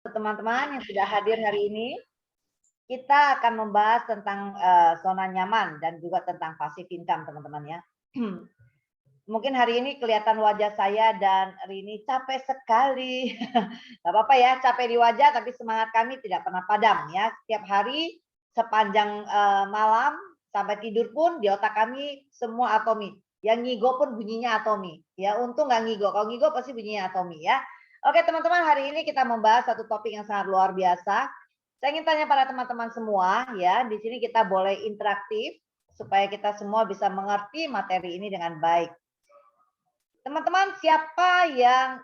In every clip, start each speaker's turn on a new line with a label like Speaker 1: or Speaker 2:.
Speaker 1: Teman-teman yang sudah hadir hari ini, kita akan membahas tentang zona nyaman dan juga tentang passive income, teman-teman ya. Mungkin hari ini kelihatan wajah saya dan Rini capek sekali. Gak apa-apa ya, capek di wajah, tapi semangat kami tidak pernah padam ya. Setiap hari sepanjang malam sampai tidur pun di otak kami semua atomi. Yang ngigo pun bunyinya atomi. Ya, untung nggak ngigo. Kalau ngigo pasti bunyinya atomi ya. Oke teman-teman, hari ini kita membahas satu topik yang sangat luar biasa. Saya ingin tanya pada teman-teman semua ya, di sini kita boleh interaktif supaya kita semua bisa mengerti materi ini dengan baik. Teman-teman, siapa yang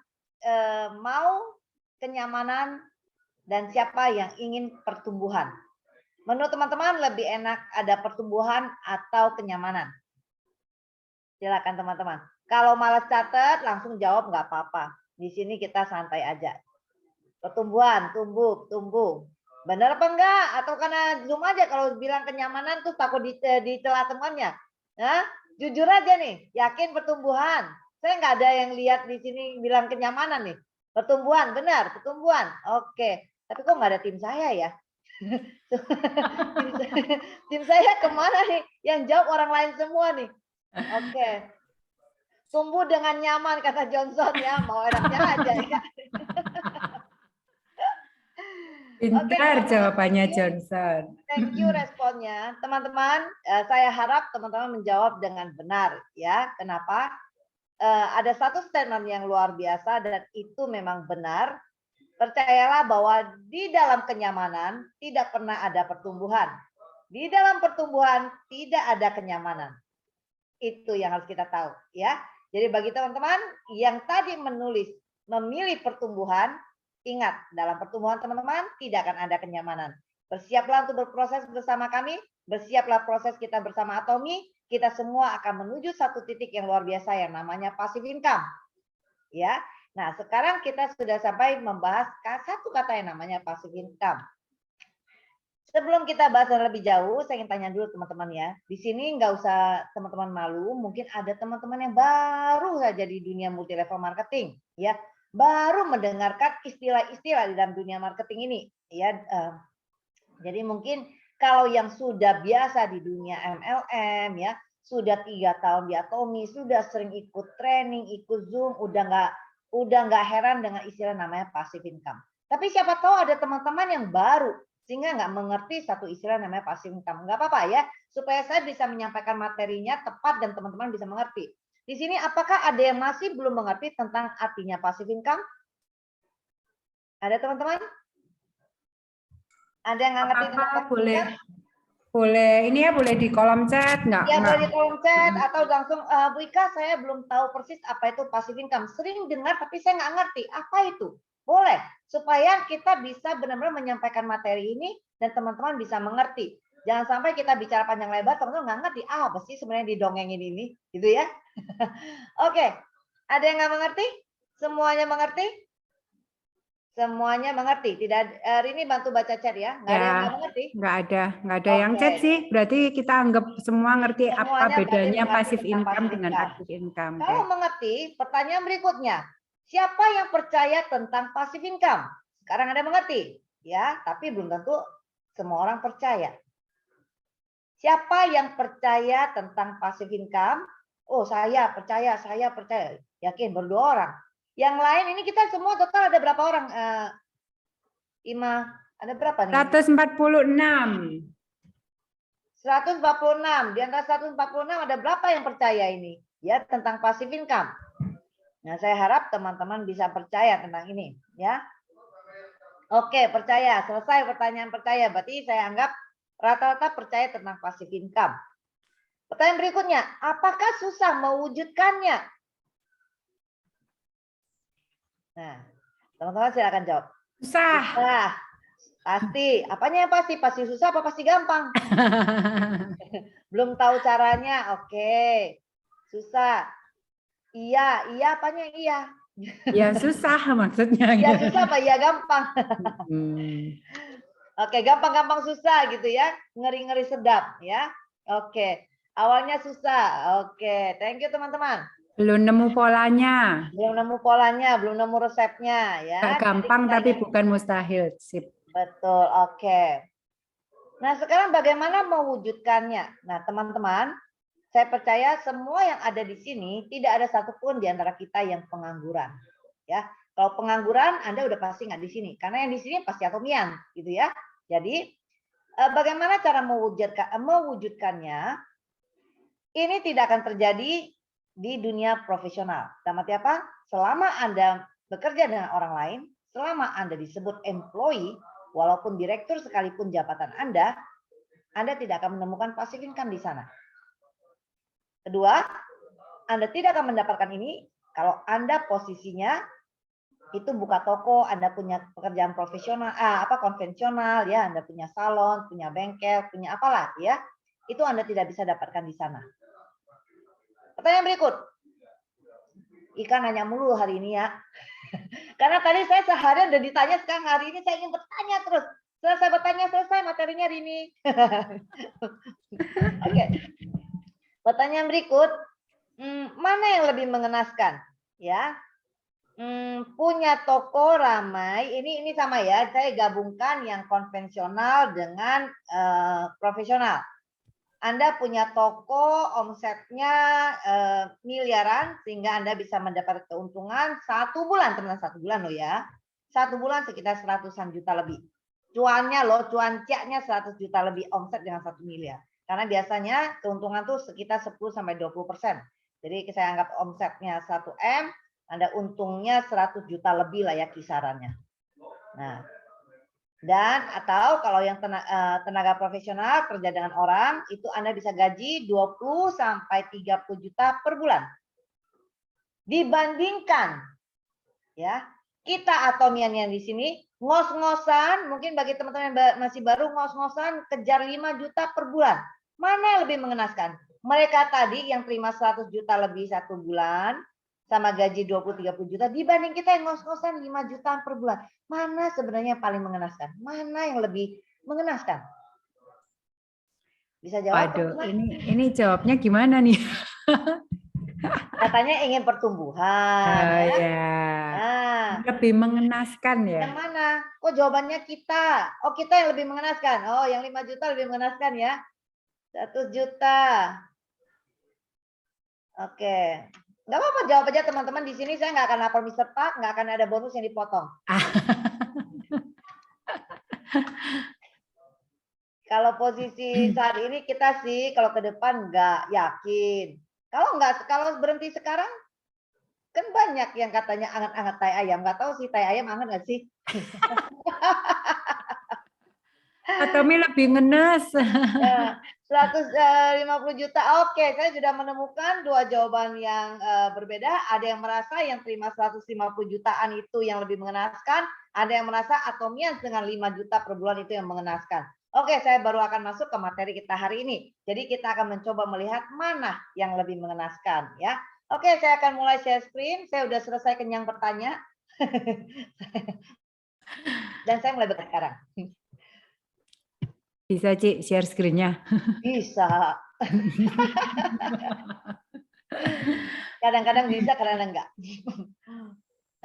Speaker 1: mau kenyamanan dan siapa yang ingin pertumbuhan? Menurut teman-teman lebih enak ada pertumbuhan atau kenyamanan? Silakan teman-teman. Kalau malas catat langsung jawab nggak apa-apa. Di sini kita santai aja. Pertumbuhan, tumbuh. Benar apa enggak? Atau karena Zoom aja kalau bilang kenyamanan tuh takut dicela temannya. Nah, jujur aja nih, yakin pertumbuhan. Saya nggak ada yang lihat di sini bilang kenyamanan nih. Pertumbuhan, benar, pertumbuhan. Oke. Tapi kok nggak ada tim saya ya? tim saya kemana nih? Yang jawab orang lain semua nih. Oke. Tumbuh dengan nyaman kata Johnson ya, mau enaknya aja ya.
Speaker 2: Pintar jawabannya Johnson.
Speaker 1: Thank you responnya. Teman-teman, saya harap teman-teman menjawab dengan benar ya. Kenapa? Ada satu statement yang luar biasa dan itu memang benar. Percayalah bahwa di dalam kenyamanan tidak pernah ada pertumbuhan. Di dalam pertumbuhan tidak ada kenyamanan. Itu yang harus kita tahu ya. Jadi bagi teman-teman yang tadi memilih pertumbuhan, ingat dalam pertumbuhan teman-teman tidak akan ada kenyamanan. Bersiaplah untuk berproses bersama kami, bersiaplah proses kita bersama Atomi, kita semua akan menuju satu titik yang luar biasa yang namanya passive income. Ya. Nah, sekarang kita sudah sampai membahas satu kata yang namanya passive income. Sebelum kita bahas lebih jauh, saya ingin tanya dulu teman-teman ya. Di sini nggak usah teman-teman malu, mungkin ada teman-teman yang baru saja di dunia multi level marketing, ya, baru mendengarkan istilah-istilah di dalam dunia marketing ini, ya. Jadi mungkin kalau yang sudah biasa di dunia MLM, ya, sudah 3 tahun di Atomi, sudah sering ikut training, ikut Zoom, udah nggak heran dengan istilah namanya passive income. Tapi siapa tahu ada teman-teman yang baru sehingga nggak mengerti satu istilah namanya passive income. Nggak apa-apa ya, supaya saya bisa menyampaikan materinya tepat dan teman-teman bisa mengerti. Di sini apakah ada yang masih belum mengerti tentang artinya passive income? Ada teman-teman? Ada yang nggak ngerti tentang passive income?
Speaker 2: Boleh, ini ya boleh di kolom chat nggak?
Speaker 1: Ya boleh di kolom chat atau langsung Bu Ika, saya belum tahu persis apa itu passive income. Sering dengar tapi saya nggak ngerti apa itu. Boleh, supaya kita bisa benar-benar menyampaikan materi ini dan teman-teman bisa mengerti. Jangan sampai kita bicara panjang lebar, teman-teman nggak ngerti. Apa sih sebenarnya didongengin ini, gitu ya? Oke, ada yang nggak mengerti? Semuanya mengerti? Semuanya mengerti. Tidak, Rini bantu baca chat ya. Nggak ada yang nggak mengerti?
Speaker 2: Nggak ada yang chat sih. Berarti kita anggap semua ngerti
Speaker 1: Semuanya
Speaker 2: apa bedanya passive
Speaker 1: tentang
Speaker 2: income
Speaker 1: passive
Speaker 2: dengan
Speaker 1: income.
Speaker 2: active income.
Speaker 1: Kalau mengerti, pertanyaan berikutnya. Siapa yang percaya tentang passive income? Sekarang Anda mengerti, ya, tapi belum tentu semua orang percaya. Siapa yang percaya tentang passive income? Oh, saya percaya. Yakin, berdua orang. Yang lain ini kita semua total ada berapa orang? Ima, ada berapa nih?
Speaker 2: 146.
Speaker 1: 146. Di antara 146 ada berapa yang percaya ini? Ya, tentang passive income. Nah, saya harap teman-teman bisa percaya tentang ini, ya. Oke, percaya. Selesai pertanyaan percaya. Berarti saya anggap rata-rata percaya tentang passive income. Pertanyaan berikutnya, apakah susah mewujudkannya? Nah, teman-teman silakan jawab. Susah. Pasti. Apanya yang pasti? Pasti susah apa pasti gampang? Belum tahu caranya. Oke. Susah. Iya apanya iya?
Speaker 2: Ya susah maksudnya.
Speaker 1: Ya susah apa ya gampang? Oke, gampang-gampang susah gitu ya. Ngeri-ngeri sedap ya. Oke. Awalnya susah. Oke, thank you teman-teman.
Speaker 2: Belum nemu polanya.
Speaker 1: Belum nemu polanya, belum nemu resepnya ya.
Speaker 2: Nggak
Speaker 1: Jadi
Speaker 2: gampang
Speaker 1: kita
Speaker 2: tapi
Speaker 1: lihat.
Speaker 2: bukan mustahil. Sip.
Speaker 1: Betul, oke. Nah, sekarang bagaimana mewujudkannya? Nah, teman-teman, saya percaya semua yang ada di sini tidak ada satupun di antara kita yang pengangguran. Ya, kalau pengangguran Anda udah pasti nggak di sini, karena yang di sini pasti atomian, gitu ya. Jadi, bagaimana cara mewujudkannya? Ini tidak akan terjadi di dunia profesional. Dalam arti apa? Selama Anda bekerja dengan orang lain, selama Anda disebut employee, walaupun direktur sekalipun jabatan Anda tidak akan menemukan passive income di sana. Kedua, Anda tidak akan mendapatkan ini kalau Anda posisinya itu buka toko, Anda punya pekerjaan profesional, konvensional ya, Anda punya salon, punya bengkel, punya apalah ya. Itu Anda tidak bisa dapatkan di sana. Pertanyaan berikut. Ikan nanya mulu hari ini ya. Karena tadi saya seharian udah ditanya, sekarang hari ini saya ingin bertanya terus. Selesai bertanya, selesai materinya hari ini. Oke. Pertanyaan berikut, mana yang lebih mengenaskan? Ya, punya toko ramai. Ini sama ya. Saya gabungkan yang konvensional dengan profesional. Anda punya toko, omsetnya miliaran, sehingga Anda bisa mendapat keuntungan 1 bulan, teman-teman, 1 bulan loh ya. 1 bulan sekitar 100-an juta lebih. Cuannya loh, cuan ciaknya 100 juta lebih, omset dengan 1 miliar. Karena biasanya keuntungan tuh sekitar 10-20%. Jadi saya anggap omsetnya 1 M, Anda untungnya 100 juta lebih lah ya kisarannya. Nah, dan atau kalau yang tenaga profesional kerja dengan orang, itu Anda bisa gaji 20-30 juta per bulan. Dibandingkan ya, kita atomian yang di sini ngos-ngosan, mungkin bagi teman-teman yang masih baru, ngos-ngosan kejar 5 juta per bulan. Mana yang lebih mengenaskan? Mereka tadi yang terima 100 juta lebih 1 bulan sama gaji 20-30 juta dibanding kita yang ngos-ngosan 5 juta per bulan. Mana sebenarnya yang paling mengenaskan? Mana yang lebih mengenaskan? Bisa jawab?
Speaker 2: Waduh, ini jawabnya gimana nih?
Speaker 1: Katanya ingin pertumbuhan
Speaker 2: Oh
Speaker 1: ya.
Speaker 2: ya,
Speaker 1: Nah,
Speaker 2: lebih mengenaskan ya.
Speaker 1: yang mana? Kok jawabannya kita? Oh, kita yang lebih mengenaskan. Oh, yang 5 juta lebih mengenaskan ya. 1 juta. Oke. Nggak apa-apa, jawab aja teman-teman. Di sini saya nggak akan lapor Mr. Pak, nggak akan ada bonus yang dipotong. Kalau posisi saat ini kita sih, kalau ke depan nggak yakin. Kalau berhenti sekarang, kan banyak yang katanya anget-anget tai ayam. Nggak tahu sih tai ayam anget nggak sih?
Speaker 2: Atomi lebih ngenes.
Speaker 1: 150 juta. Oke, saya sudah menemukan 2 jawaban yang berbeda. Ada yang merasa yang terima 150 jutaan itu yang lebih mengenaskan. Ada yang merasa atomian dengan 5 juta per bulan itu yang mengenaskan. Oke, saya baru akan masuk ke materi kita hari ini. Jadi kita akan mencoba melihat mana yang lebih mengenaskan ya. Oke, saya akan mulai share screen. Saya sudah selesai kenyang bertanya. Dan saya mulai sekarang.
Speaker 2: Bisa, Ci, share screen-nya.
Speaker 1: Bisa. Kadang-kadang bisa, kadang-kadang enggak.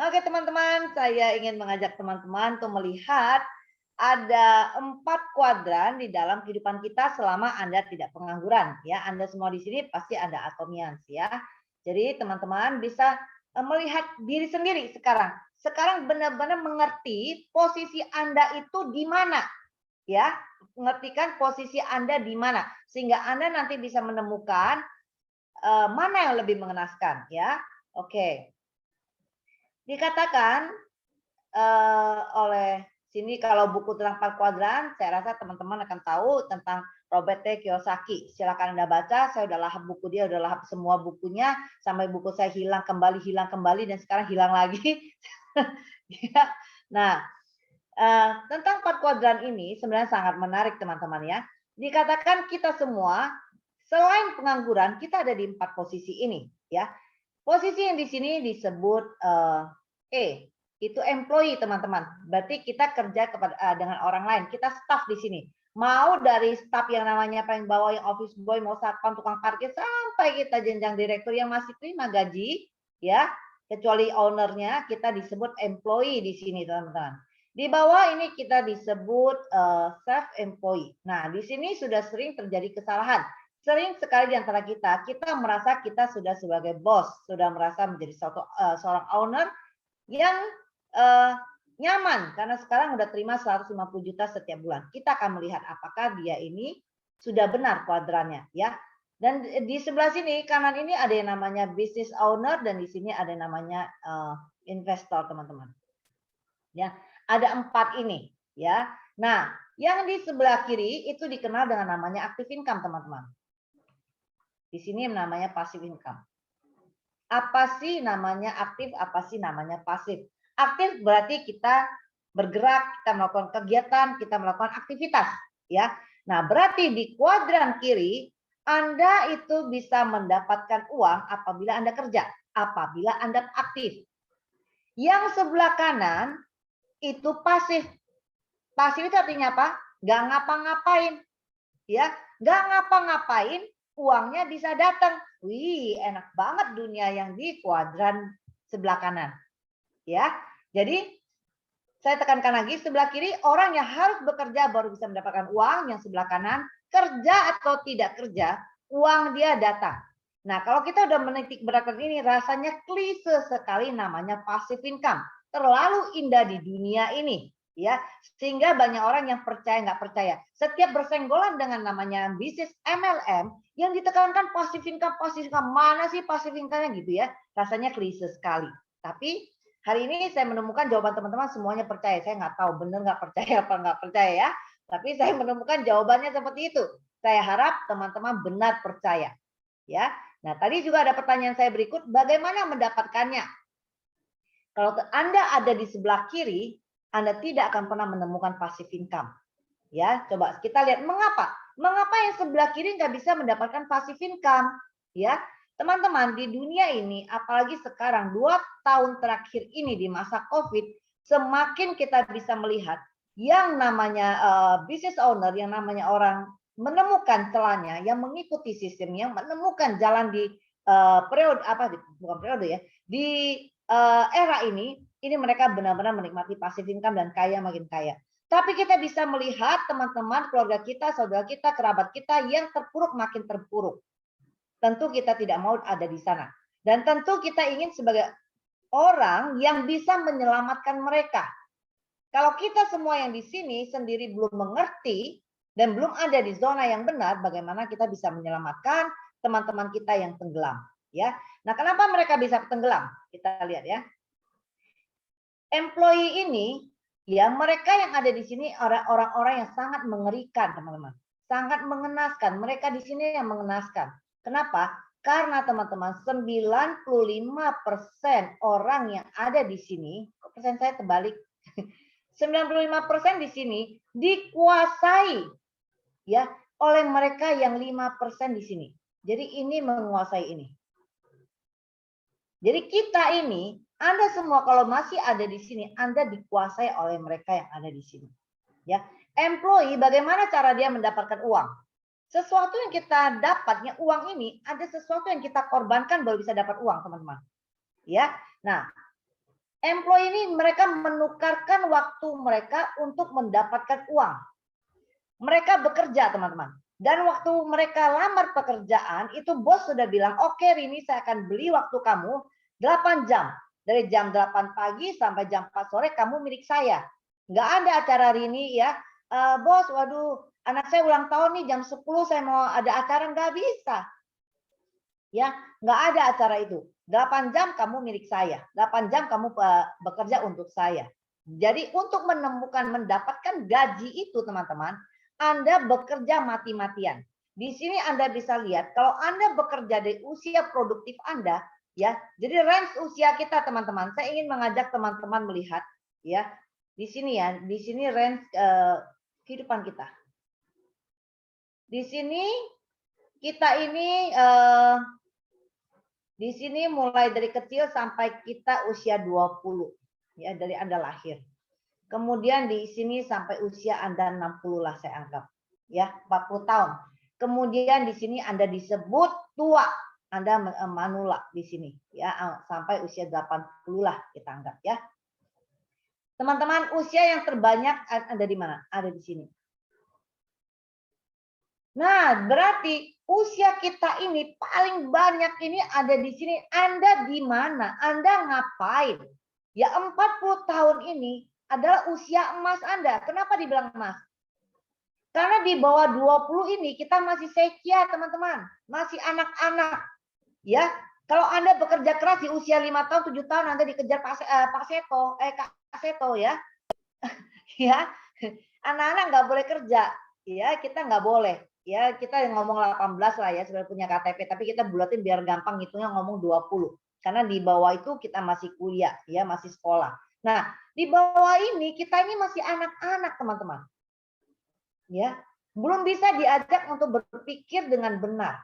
Speaker 1: Oke teman-teman, saya ingin mengajak teman-teman untuk melihat ada 4 kuadran di dalam kehidupan kita selama Anda tidak pengangguran. Ya, Anda semua di sini pasti Anda atomians ya. Jadi teman-teman bisa melihat diri sendiri sekarang. Sekarang benar-benar mengerti posisi Anda itu di mana. Ya, mengertikan posisi Anda di mana sehingga Anda nanti bisa menemukan mana yang lebih mengenaskan ya. Oke. Dikatakan oleh sini kalau buku tentang 4 kuadran, saya rasa teman-teman akan tahu tentang Robert T. Kiyosaki. Silakan Anda baca, saya udah lahap buku dia, udah lahap semua bukunya, sampai buku saya hilang kembali, dan sekarang hilang lagi. Nah, tentang 4 kuadran ini sebenarnya sangat menarik teman-teman ya. Dikatakan kita semua, selain pengangguran, kita ada di 4 posisi ini ya. Posisi yang di sini disebut itu employee teman-teman. Berarti kita kerja dengan orang lain, kita staff di sini. Mau dari staf yang namanya paling bawah yang office boy, mau satpam, tukang parkir, sampai kita jenjang direktur yang masih terima gaji, ya, kecuali ownernya kita disebut employee di sini, teman-teman. Di bawah ini kita disebut self employee. Nah, di sini sudah sering terjadi kesalahan. Sering sekali di antara kita merasa kita sudah sebagai bos, sudah merasa menjadi seorang owner yang nyaman karena sekarang udah terima 150 juta setiap bulan. Kita akan melihat apakah dia ini sudah benar kuadrannya, ya. Dan di sebelah sini kanan ini ada yang namanya business owner dan di sini ada yang namanya investor, teman-teman. Ya, ada 4 ini, ya. Nah, yang di sebelah kiri itu dikenal dengan namanya active income, teman-teman. Di sini namanya passive income. Apa sih namanya aktif, apa sih namanya pasif? Aktif berarti kita bergerak, kita melakukan kegiatan, kita melakukan aktivitas, ya. Nah, berarti di kuadran kiri Anda itu bisa mendapatkan uang apabila Anda kerja, apabila Anda aktif. Yang sebelah kanan itu pasif. Pasif itu artinya apa? Nggak ngapa-ngapain, ya. Nggak ngapa-ngapain, uangnya bisa datang. Wih, enak banget dunia yang di kuadran sebelah kanan. Ya. Jadi saya tekankan lagi, sebelah kiri orang yang harus bekerja baru bisa mendapatkan uang, yang sebelah kanan kerja atau tidak kerja, uang dia datang. Nah, kalau kita udah menitik beratkan ini rasanya klise sekali namanya passive income. Terlalu indah di dunia ini, ya, sehingga banyak orang yang percaya nggak percaya. Setiap bersenggolan dengan namanya bisnis MLM yang ditekankan passive income, mana sih passive income-nya gitu ya? Rasanya klise sekali. Tapi hari ini saya menemukan jawaban teman-teman semuanya percaya. Saya nggak tahu benar nggak percaya apa nggak percaya ya. Tapi saya menemukan jawabannya seperti itu. Saya harap teman-teman benar percaya. Ya. Nah, tadi juga ada pertanyaan saya berikut, bagaimana mendapatkannya? Kalau Anda ada di sebelah kiri, Anda tidak akan pernah menemukan passive income. Ya, coba kita lihat mengapa? Mengapa yang sebelah kiri nggak bisa mendapatkan passive income? Ya, teman-teman di dunia ini, apalagi sekarang 2 tahun terakhir ini di masa COVID, semakin kita bisa melihat yang namanya business owner, yang namanya orang menemukan celahnya, yang mengikuti sistem, yang menemukan jalan di periode apa? Bukan periode ya, di era ini mereka benar-benar menikmati passive income dan kaya makin kaya. Tapi kita bisa melihat teman-teman, keluarga kita, saudara kita, kerabat kita yang terpuruk makin terpuruk. Tentu kita tidak mau ada di sana. Dan tentu kita ingin sebagai orang yang bisa menyelamatkan mereka. Kalau kita semua yang di sini sendiri belum mengerti dan belum ada di zona yang benar, bagaimana kita bisa menyelamatkan teman-teman kita yang tenggelam, ya. Nah, kenapa mereka bisa tenggelam? Kita lihat ya. Employee ini, ya, mereka yang ada di sini orang-orang yang sangat mengerikan, teman-teman. Sangat mengenaskan. Mereka di sini yang mengenaskan. Kenapa? Karena teman-teman 95% orang yang ada di sini, persen saya terbalik. 95% di sini dikuasai ya oleh mereka yang 5% di sini. Jadi ini menguasai ini. Jadi kita ini, Anda semua kalau masih ada di sini, Anda dikuasai oleh mereka yang ada di sini. Ya, employee bagaimana cara dia mendapatkan uang? Sesuatu yang kita dapatnya uang ini, ada sesuatu yang kita korbankan baru bisa dapat uang, teman-teman. Ya. Nah, employee ini mereka menukarkan waktu mereka untuk mendapatkan uang. Mereka bekerja, teman-teman. Dan waktu mereka lamar pekerjaan, itu bos sudah bilang, oke Rini, saya akan beli waktu kamu 8 jam. Dari jam 8 pagi sampai jam 4 sore, kamu milik saya. Nggak ada acara Rini ya. Bos, waduh, anak saya ulang tahun nih, jam 10 saya mau ada acara, nggak bisa. Ya, nggak ada acara itu. 8 jam kamu milik saya. 8 jam kamu bekerja untuk saya. Jadi untuk menemukan, mendapatkan gaji itu teman-teman, Anda bekerja mati-matian. Di sini Anda bisa lihat, kalau Anda bekerja di usia produktif Anda, ya, jadi range usia kita teman-teman, saya ingin mengajak teman-teman melihat, ya, di sini ya, di sini range kehidupan kita. Di sini kita ini di sini mulai dari kecil sampai kita usia 20, ya, dari Anda lahir. Kemudian di sini sampai usia Anda 60 lah saya anggap. ya, 40 tahun. Kemudian di sini Anda disebut tua, Anda manula di sini, ya, sampai usia 80 lah kita anggap ya. Teman-teman, usia yang terbanyak ada di mana? Ada di sini. Nah, berarti usia kita ini paling banyak ini ada di sini. Anda di mana? Anda ngapain? Ya 40 tahun ini adalah usia emas Anda. Kenapa dibilang emas? Karena di bawah 20 ini kita masih sekia, teman-teman. Masih anak-anak. Ya, kalau Anda bekerja keras di usia 5 tahun, 7 tahun Anda dikejar Kak Seto ya. Ya, anak-anak nggak boleh kerja. Ya, kita nggak boleh. Ya, kita ngomong 18 lah ya, sudah punya KTP, tapi kita bulatin biar gampang hitungnya ngomong 20. Karena di bawah itu kita masih kuliah, ya, masih sekolah. Nah, di bawah ini kita ini masih anak-anak, teman-teman. Ya, belum bisa diajak untuk berpikir dengan benar.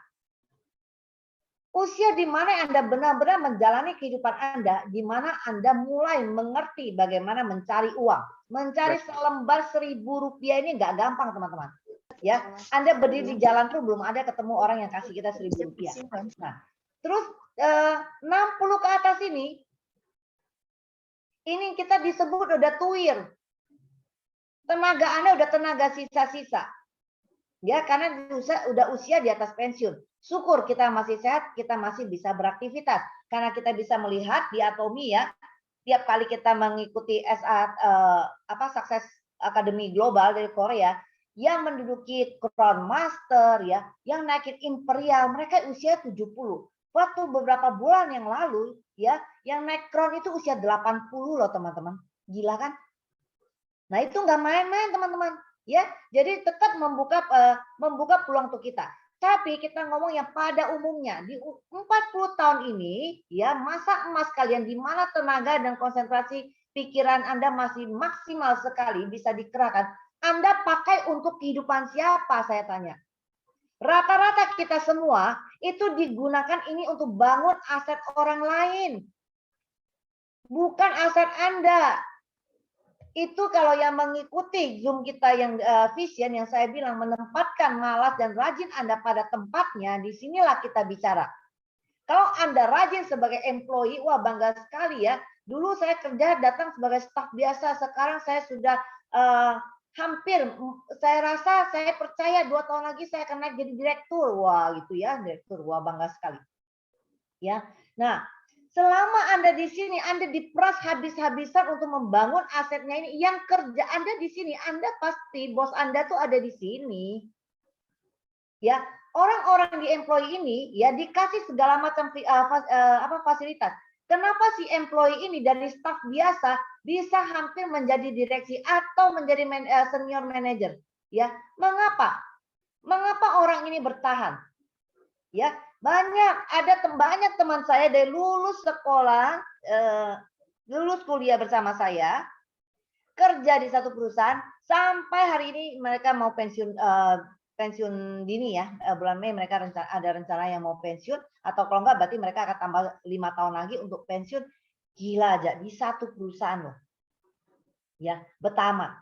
Speaker 1: Usia di mana Anda benar-benar menjalani kehidupan Anda, di mana Anda mulai mengerti bagaimana mencari uang. Mencari selembar 1.000 rupiah ini nggak gampang, teman-teman. Ya, Anda berdiri di jalan tuh belum ada ketemu orang yang kasih kita 1.000 rupiah. Nah, terus 60 ke atas ini kita disebut udah tuir. Tenaga Anda udah tenaga sisa-sisa. Ya, karena udah usia di atas pensiun. Syukur kita masih sehat, kita masih bisa beraktivitas. Karena kita bisa melihat di Atomi ya, tiap kali kita mengikuti Success Academy Global dari Korea, yang menduduki Crown Master ya, yang naikin Imperial, mereka usia 70. Waktu beberapa bulan yang lalu ya, yang naik Crown itu usia 80 loh teman-teman. Gila kan? Nah, itu nggak main-main teman-teman. Ya, jadi tetap membuka peluang untuk kita. Tapi kita ngomong yang pada umumnya di 40 tahun ini ya, masa emas kalian di mana tenaga dan konsentrasi pikiran Anda masih maksimal sekali bisa dikerahkan. Anda pakai untuk kehidupan siapa, saya tanya. Rata-rata kita semua itu digunakan ini untuk bangun aset orang lain. Bukan aset Anda. Itu kalau yang mengikuti Zoom kita yang vision yang saya bilang menempatkan malas dan rajin Anda pada tempatnya, disinilah kita bicara. Kalau Anda rajin sebagai employee, wah bangga sekali ya. Dulu saya kerja datang sebagai staf biasa, sekarang saya sudah hampir, saya rasa saya percaya 2 tahun lagi saya akan naik jadi direktur. Wah gitu ya, direktur, wah bangga sekali. Ya, nah selama Anda di sini, Anda diperas habis-habisan untuk membangun asetnya ini. Yang kerja Anda di sini, Anda pasti bos Anda tuh ada di sini. Ya, orang-orang di employee ini ya dikasih segala macam fasilitas. Kenapa si employee ini dari staf biasa bisa hampir menjadi direksi atau menjadi senior manager? Ya, mengapa? Mengapa orang ini bertahan? Ya, banyak teman saya dari lulus sekolah, lulus kuliah bersama saya, kerja di satu perusahaan sampai hari ini mereka mau pensiun dini ya, bulan Mei mereka ada rencana yang mau pensiun, atau kalau enggak berarti mereka akan tambah 5 tahun lagi untuk pensiun. Gila aja di satu perusahaan loh. Ya, pertama.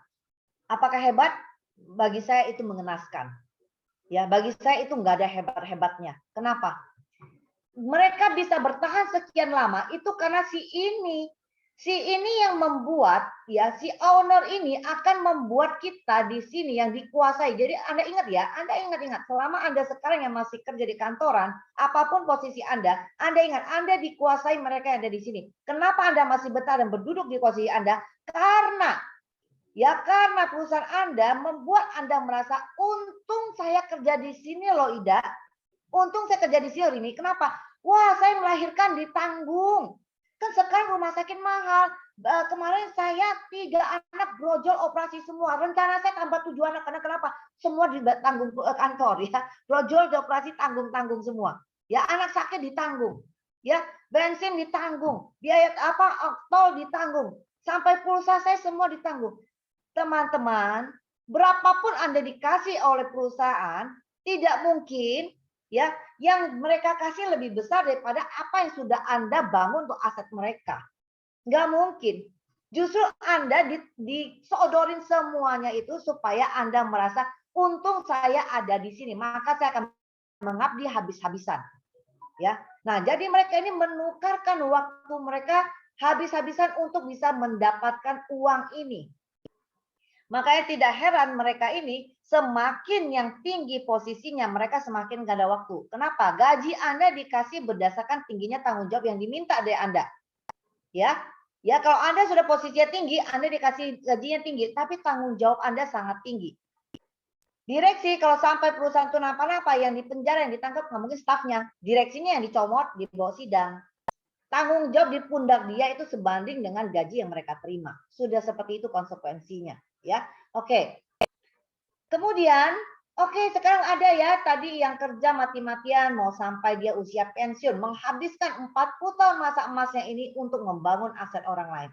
Speaker 1: Apakah hebat? Bagi saya itu mengenaskan. Ya, bagi saya itu nggak ada hebat-hebatnya. Kenapa? Mereka bisa bertahan sekian lama itu karena si ini yang membuat ya, si owner ini akan membuat kita di sini yang dikuasai. Jadi Anda ingat ya, Anda ingat selama Anda sekarang yang masih kerja di kantoran, apapun posisi Anda ingat Anda dikuasai mereka yang ada di sini. Kenapa Anda masih betah dan berduduk di posisi Anda? Karena perusahaan Anda membuat Anda merasa untung saya kerja di sini loh Ida. Untung saya kerja di sini ini. Kenapa? Wah, saya melahirkan ditanggung. Kan sekarang rumah sakit mahal. Kemarin saya 3 anak brojol operasi semua. Rencana saya tambah 7 anak. Karena kenapa? Semua ditanggung kantor ya. Brojol dioperasi tanggung semua. Ya, anak sakit ditanggung. Ya, bensin ditanggung. Biaya tol ditanggung. Sampai pulsa saya semua ditanggung. Teman-teman, berapapun Anda dikasih oleh perusahaan, tidak mungkin ya yang mereka kasih lebih besar daripada apa yang sudah Anda bangun untuk aset mereka. Nggak mungkin. Justru Anda disodorin semuanya itu supaya Anda merasa untung saya ada di sini, maka saya akan mengabdi habis-habisan. Ya. Nah, jadi mereka ini menukarkan waktu mereka habis-habisan untuk bisa mendapatkan uang ini. Makanya tidak heran mereka ini semakin yang tinggi posisinya, mereka semakin gak ada waktu. Kenapa? Gaji Anda dikasih berdasarkan tingginya tanggung jawab yang diminta dari Anda. Ya, ya kalau Anda sudah posisinya tinggi, Anda dikasih gajinya tinggi, tapi tanggung jawab Anda sangat tinggi. Direksi kalau sampai perusahaan itu napa-napa, yang dipenjara, yang ditangkap nggak mungkin stafnya. Direksinya yang dicomot, dibawa sidang. Tanggung jawab di pundak dia itu sebanding dengan gaji yang mereka terima. Sudah seperti itu konsekuensinya, ya. Oke. Kemudian, oke, sekarang ada ya tadi yang kerja mati-matian mau sampai dia usia pensiun, menghabiskan 40 tahun masa emasnya ini untuk membangun aset orang lain.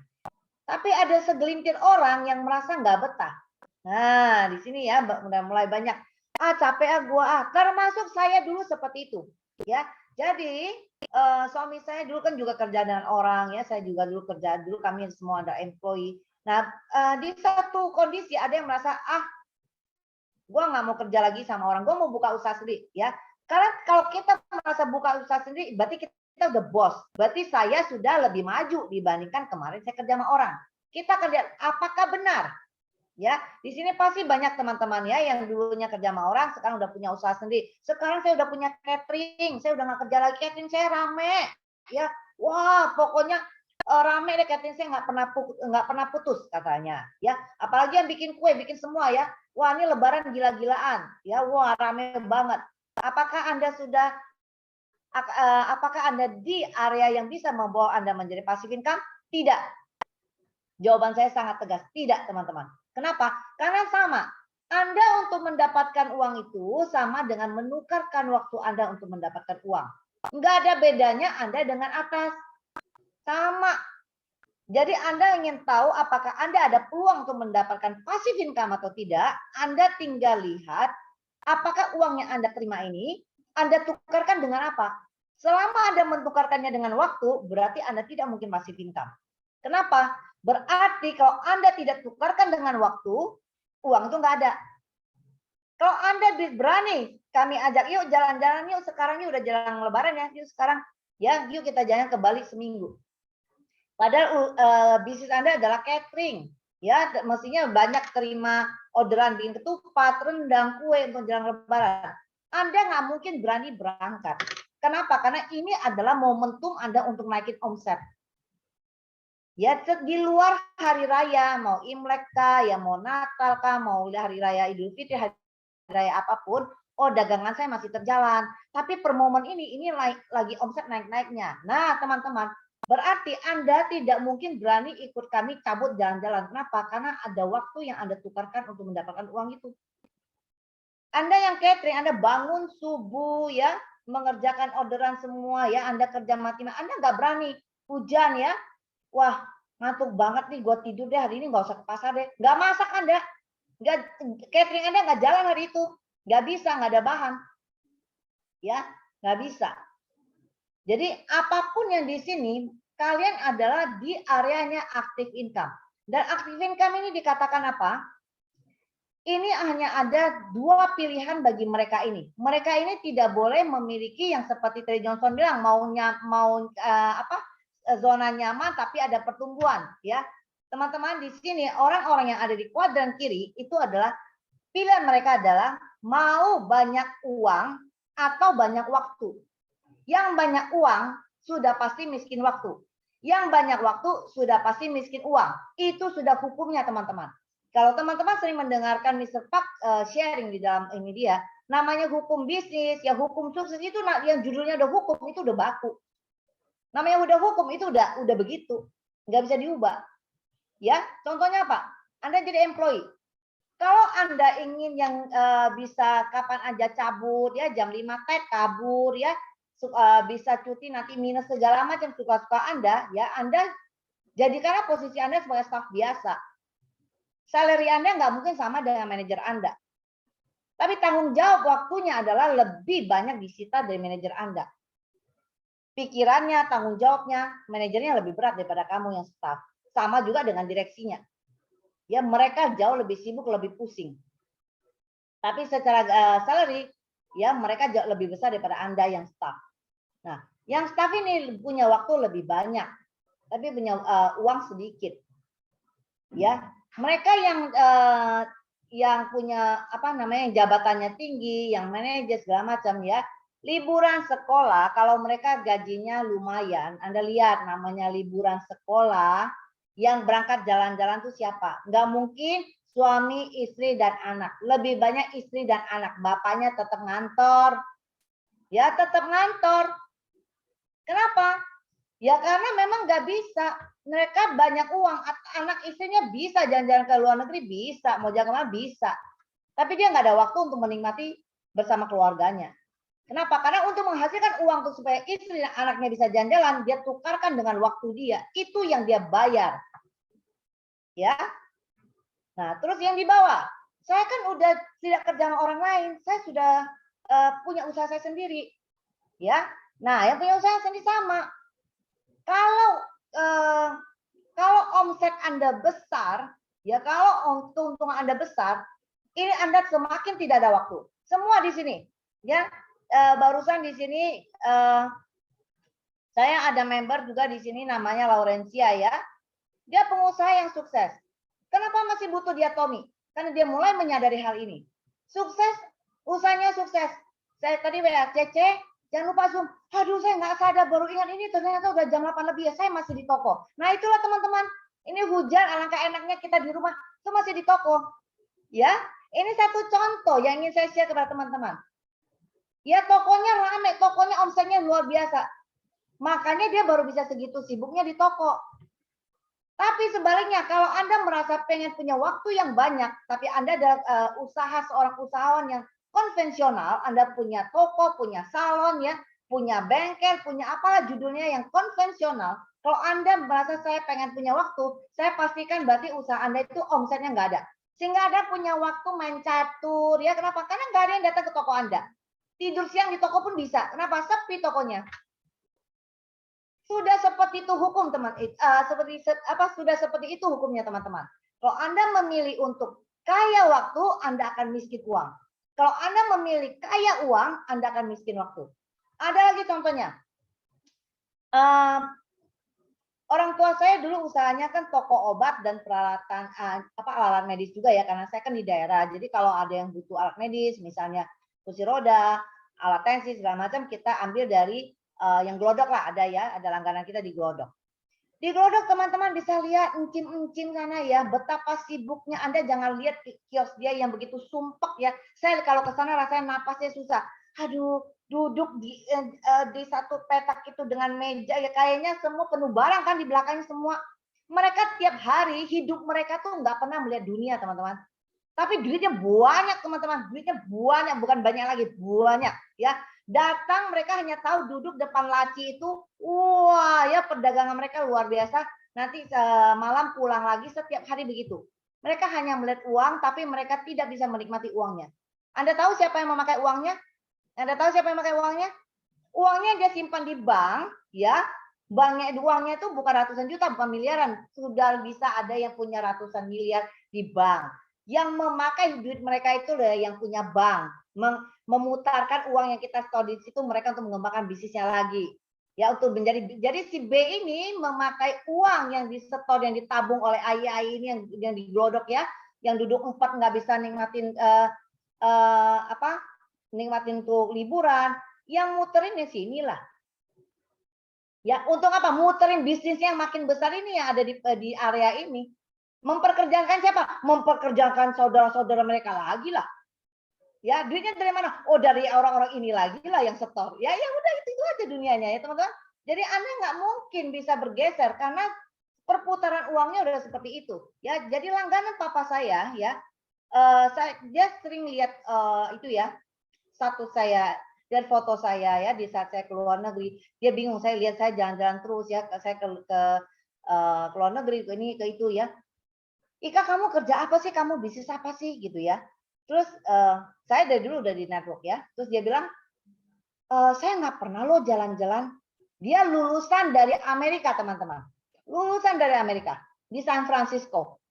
Speaker 1: Tapi ada segelintir orang yang merasa nggak betah. Nah, di sini ya udah mulai banyak. Capek gua termasuk saya dulu seperti itu, ya. Jadi suami saya dulu kan juga kerja dengan orang ya. Saya juga dulu kerja dulu kami semua ada employee. Nah, di satu kondisi ada yang merasa gua nggak mau kerja lagi sama orang, gua mau buka usaha sendiri, ya. Karena kalau kita merasa buka usaha sendiri, berarti kita udah bos. Berarti saya sudah lebih maju dibandingkan kemarin saya kerja sama orang. Kita kerja, apakah benar? Ya, di sini pasti banyak teman-teman ya yang dulunya kerja sama orang, sekarang udah punya usaha sendiri. Sekarang saya udah punya catering, saya udah nggak kerja lagi catering, saya rame. Ya, wah pokoknya rame deh catering saya nggak pernah putus katanya. Ya, apalagi yang bikin kue, bikin semua ya. Wah ini Lebaran gila-gilaan. Ya, wah rame banget. Apakah Anda sudah apakah Anda di area yang bisa membawa Anda menjadi passive income? Tidak. Jawaban saya sangat tegas, tidak teman-teman. Kenapa? Karena sama. Anda untuk mendapatkan uang itu sama dengan menukarkan waktu Anda untuk mendapatkan uang. Enggak ada bedanya Anda dengan atas. Sama. Jadi Anda ingin tahu apakah Anda ada peluang untuk mendapatkan passive income atau tidak, Anda tinggal lihat apakah uang yang Anda terima ini Anda tukarkan dengan apa. Selama Anda mentukarkannya dengan waktu, berarti Anda tidak mungkin passive income. Kenapa? Berarti kalau Anda tidak tukarkan dengan waktu, uang itu nggak ada. Kalau Anda berani, kami ajak yuk jalan-jalan yuk sekarang yuk udah jalan Lebaran ya, yuk sekarang ya yuk kita jalan ke Bali seminggu. Padahal bisnis Anda adalah catering, ya mestinya banyak terima orderan bikin ketupat, rendang, kue untuk jalan Lebaran. Anda nggak mungkin berani berangkat. Kenapa? Karena ini adalah momentum Anda untuk naikin omset. Ya di luar hari raya, mau Imlek kah, ya mau Natal kah, mau hari raya Idul Fitri, hari raya apapun, dagangan saya masih terjalan. Tapi per momen ini lagi omset naik-naiknya. Nah teman-teman, berarti Anda tidak mungkin berani ikut kami cabut jalan-jalan. Kenapa? Karena ada waktu yang Anda tukarkan untuk mendapatkan uang itu. Anda yang catering, Anda bangun subuh ya, mengerjakan orderan semua ya, Anda kerja mati, Anda nggak berani. Hujan ya, wah ngantuk banget nih, gue tidur deh hari ini, nggak usah ke pasar deh. Nggak masak Anda, nggak, catering Anda nggak jalan hari itu, nggak bisa, nggak ada bahan, ya nggak bisa. Jadi apapun yang di sini, kalian adalah di areanya active income. Dan active income ini dikatakan apa? Ini hanya ada dua pilihan bagi mereka ini. Mereka ini tidak boleh memiliki yang seperti Terry Johnson bilang mau zona nyaman tapi ada pertumbuhan ya. Teman-teman di sini orang-orang yang ada di kuadran kiri itu adalah pilihan mereka adalah mau banyak uang atau banyak waktu. Yang banyak uang sudah pasti miskin waktu. Yang banyak waktu sudah pasti miskin uang. Itu sudah hukumnya teman-teman. Kalau teman-teman sering mendengarkan Mr. Park sharing di dalam ini dia, namanya hukum bisnis, ya hukum sukses itu yang judulnya udah hukum itu udah baku. Namanya udah hukum itu udah begitu, nggak bisa diubah. Ya, contohnya apa? Anda jadi employee. Kalau Anda ingin yang bisa kapan aja cabut ya, jam 5 kabur ya, bisa cuti nanti minus segala macam suka-suka Anda ya, Anda jadikanlah posisi Anda sebagai staf biasa. Salary Anda nggak mungkin sama dengan manajer Anda. Tapi tanggung jawab waktunya adalah lebih banyak disita dari manajer Anda. Pikirannya, tanggung jawabnya, manajernya lebih berat daripada kamu yang staff. Sama juga dengan direksinya. Ya, mereka jauh lebih sibuk, lebih pusing. Tapi secara salary ya mereka jauh lebih besar daripada Anda yang staff. Nah, yang staff ini punya waktu lebih banyak, tapi punya uang sedikit. Ya, mereka yang punya apa namanya jabatannya tinggi, yang manajer segala macam ya. Liburan sekolah kalau mereka gajinya lumayan, Anda lihat namanya liburan sekolah yang berangkat jalan-jalan tuh siapa? Nggak mungkin suami, istri dan anak. Lebih banyak istri dan anak. Bapaknya tetap ngantor. Ya, tetap ngantor. Kenapa? Ya karena memang nggak bisa. Mereka banyak uang. Anak istrinya bisa jalan-jalan ke luar negeri, bisa. Mau jalan kemana, bisa. Tapi dia nggak ada waktu untuk menikmati bersama keluarganya. Kenapa? Karena untuk menghasilkan uang untuk supaya istri dan anaknya bisa jalan-jalan, dia tukarkan dengan waktu dia. Itu yang dia bayar. Ya. Nah, terus yang di bawah. Saya kan udah tidak kerja sama orang lain. Saya sudah punya usaha saya sendiri. Ya. Nah, yang punya usaha sendiri sama. Kalau omset Anda besar, ya kalau keuntungan Anda besar, ini Anda semakin tidak ada waktu. Semua di sini, ya. Barusan di sini saya ada member juga di sini namanya Laurencia ya. Dia pengusaha yang sukses. Kenapa masih butuh diatomi? Karena dia mulai menyadari hal ini. Sukses, usahanya sukses. Saya tadi WA Cece, jangan lupa Zoom. Aduh, saya nggak sadar, baru ingat ini ternyata udah jam 8 lebih ya, saya masih di toko. Nah, itulah teman-teman. Ini hujan, alangkah enaknya kita di rumah, itu masih di toko. Ya, ini satu contoh yang ingin saya share kepada teman-teman. Ya, tokonya rame, tokonya omsetnya luar biasa. Makanya dia baru bisa segitu sibuknya di toko. Tapi sebaliknya, kalau Anda merasa pengen punya waktu yang banyak, tapi Anda adalah seorang usahawan yang konvensional, Anda punya toko, punya salon, ya, punya bengkel, punya apalah judulnya yang konvensional. Kalau Anda merasa saya pengen punya waktu, saya pastikan berarti usaha Anda itu omsetnya nggak ada. Sehingga Anda punya waktu main catur, ya kenapa? Karena nggak ada yang datang ke toko Anda. Tidur siang di toko pun bisa. Kenapa? Sepi tokonya. Sudah seperti itu hukum teman, sudah seperti itu hukumnya teman-teman. Kalau Anda memilih untuk kaya waktu, Anda akan miskin uang. Kalau Anda memilih kaya uang, Anda akan miskin waktu. Ada lagi contohnya. Orang tua saya dulu usahanya kan toko obat dan peralatan alat medis juga ya, karena saya kan di daerah. Jadi kalau ada yang butuh alat medis, misalnya kursi roda, alat tensi segala macam, kita ambil dari yang Glodok lah, ada ya, ada langganan kita di Glodok. Di Glodok teman-teman bisa lihat encim-encim sana ya, betapa sibuknya. Anda jangan lihat kios dia yang begitu sumpek ya. Saya kalau ke sana rasanya napasnya susah. Aduh, duduk di satu petak itu dengan meja ya kayaknya semua penuh barang kan di belakangnya semua. Mereka tiap hari hidup mereka tuh nggak pernah melihat dunia teman-teman. Tapi duitnya banyak teman-teman, duitnya banyak, bukan banyak lagi, banyak ya. Datang mereka hanya tahu duduk depan laci itu, wah ya perdagangan mereka luar biasa. Nanti malam pulang lagi setiap hari begitu. Mereka hanya melihat uang, tapi mereka tidak bisa menikmati uangnya. Anda tahu siapa yang memakai uangnya? Anda tahu siapa yang memakai uangnya? Uangnya dia simpan di bank, ya. Banknya uangnya itu bukan ratusan juta, bukan miliaran. Sudah bisa ada yang punya ratusan miliar di bank. Yang memakai duit mereka itu yang punya bank, memutarkan uang yang kita store di situ mereka untuk mengembangkan bisnisnya lagi. Ya untuk jadi si B ini memakai uang yang disetor yang ditabung oleh AI ini yang diglodok ya, yang duduk 4 nggak bisa nikmatin nikmatin untuk liburan, yang muterin di sinilah. Ya, untuk apa? Muterin bisnisnya yang makin besar ini yang ada di area ini. Memperkerjakan siapa? Memperkerjakan saudara-saudara mereka lagi lah. Ya, duitnya dari mana? Oh, dari orang-orang ini lagi lah yang setor. Ya, ya udah itu aja dunianya ya, teman-teman. Jadi Anda nggak mungkin bisa bergeser karena perputaran uangnya udah seperti itu. Ya, jadi langganan papa saya ya, dia sering lihat itu ya, status saya dan foto saya ya di saat saya ke luar negeri. Dia bingung, saya lihat saya jalan-jalan terus ya, saya ke luar negeri ke ini ke itu ya. Ika kamu kerja apa sih? Kamu bisnis apa sih gitu ya? Terus saya dari dulu udah di network ya. Terus dia bilang, saya nggak pernah loh jalan-jalan. Dia lulusan dari Amerika teman-teman. Lulusan dari Amerika di San Francisco.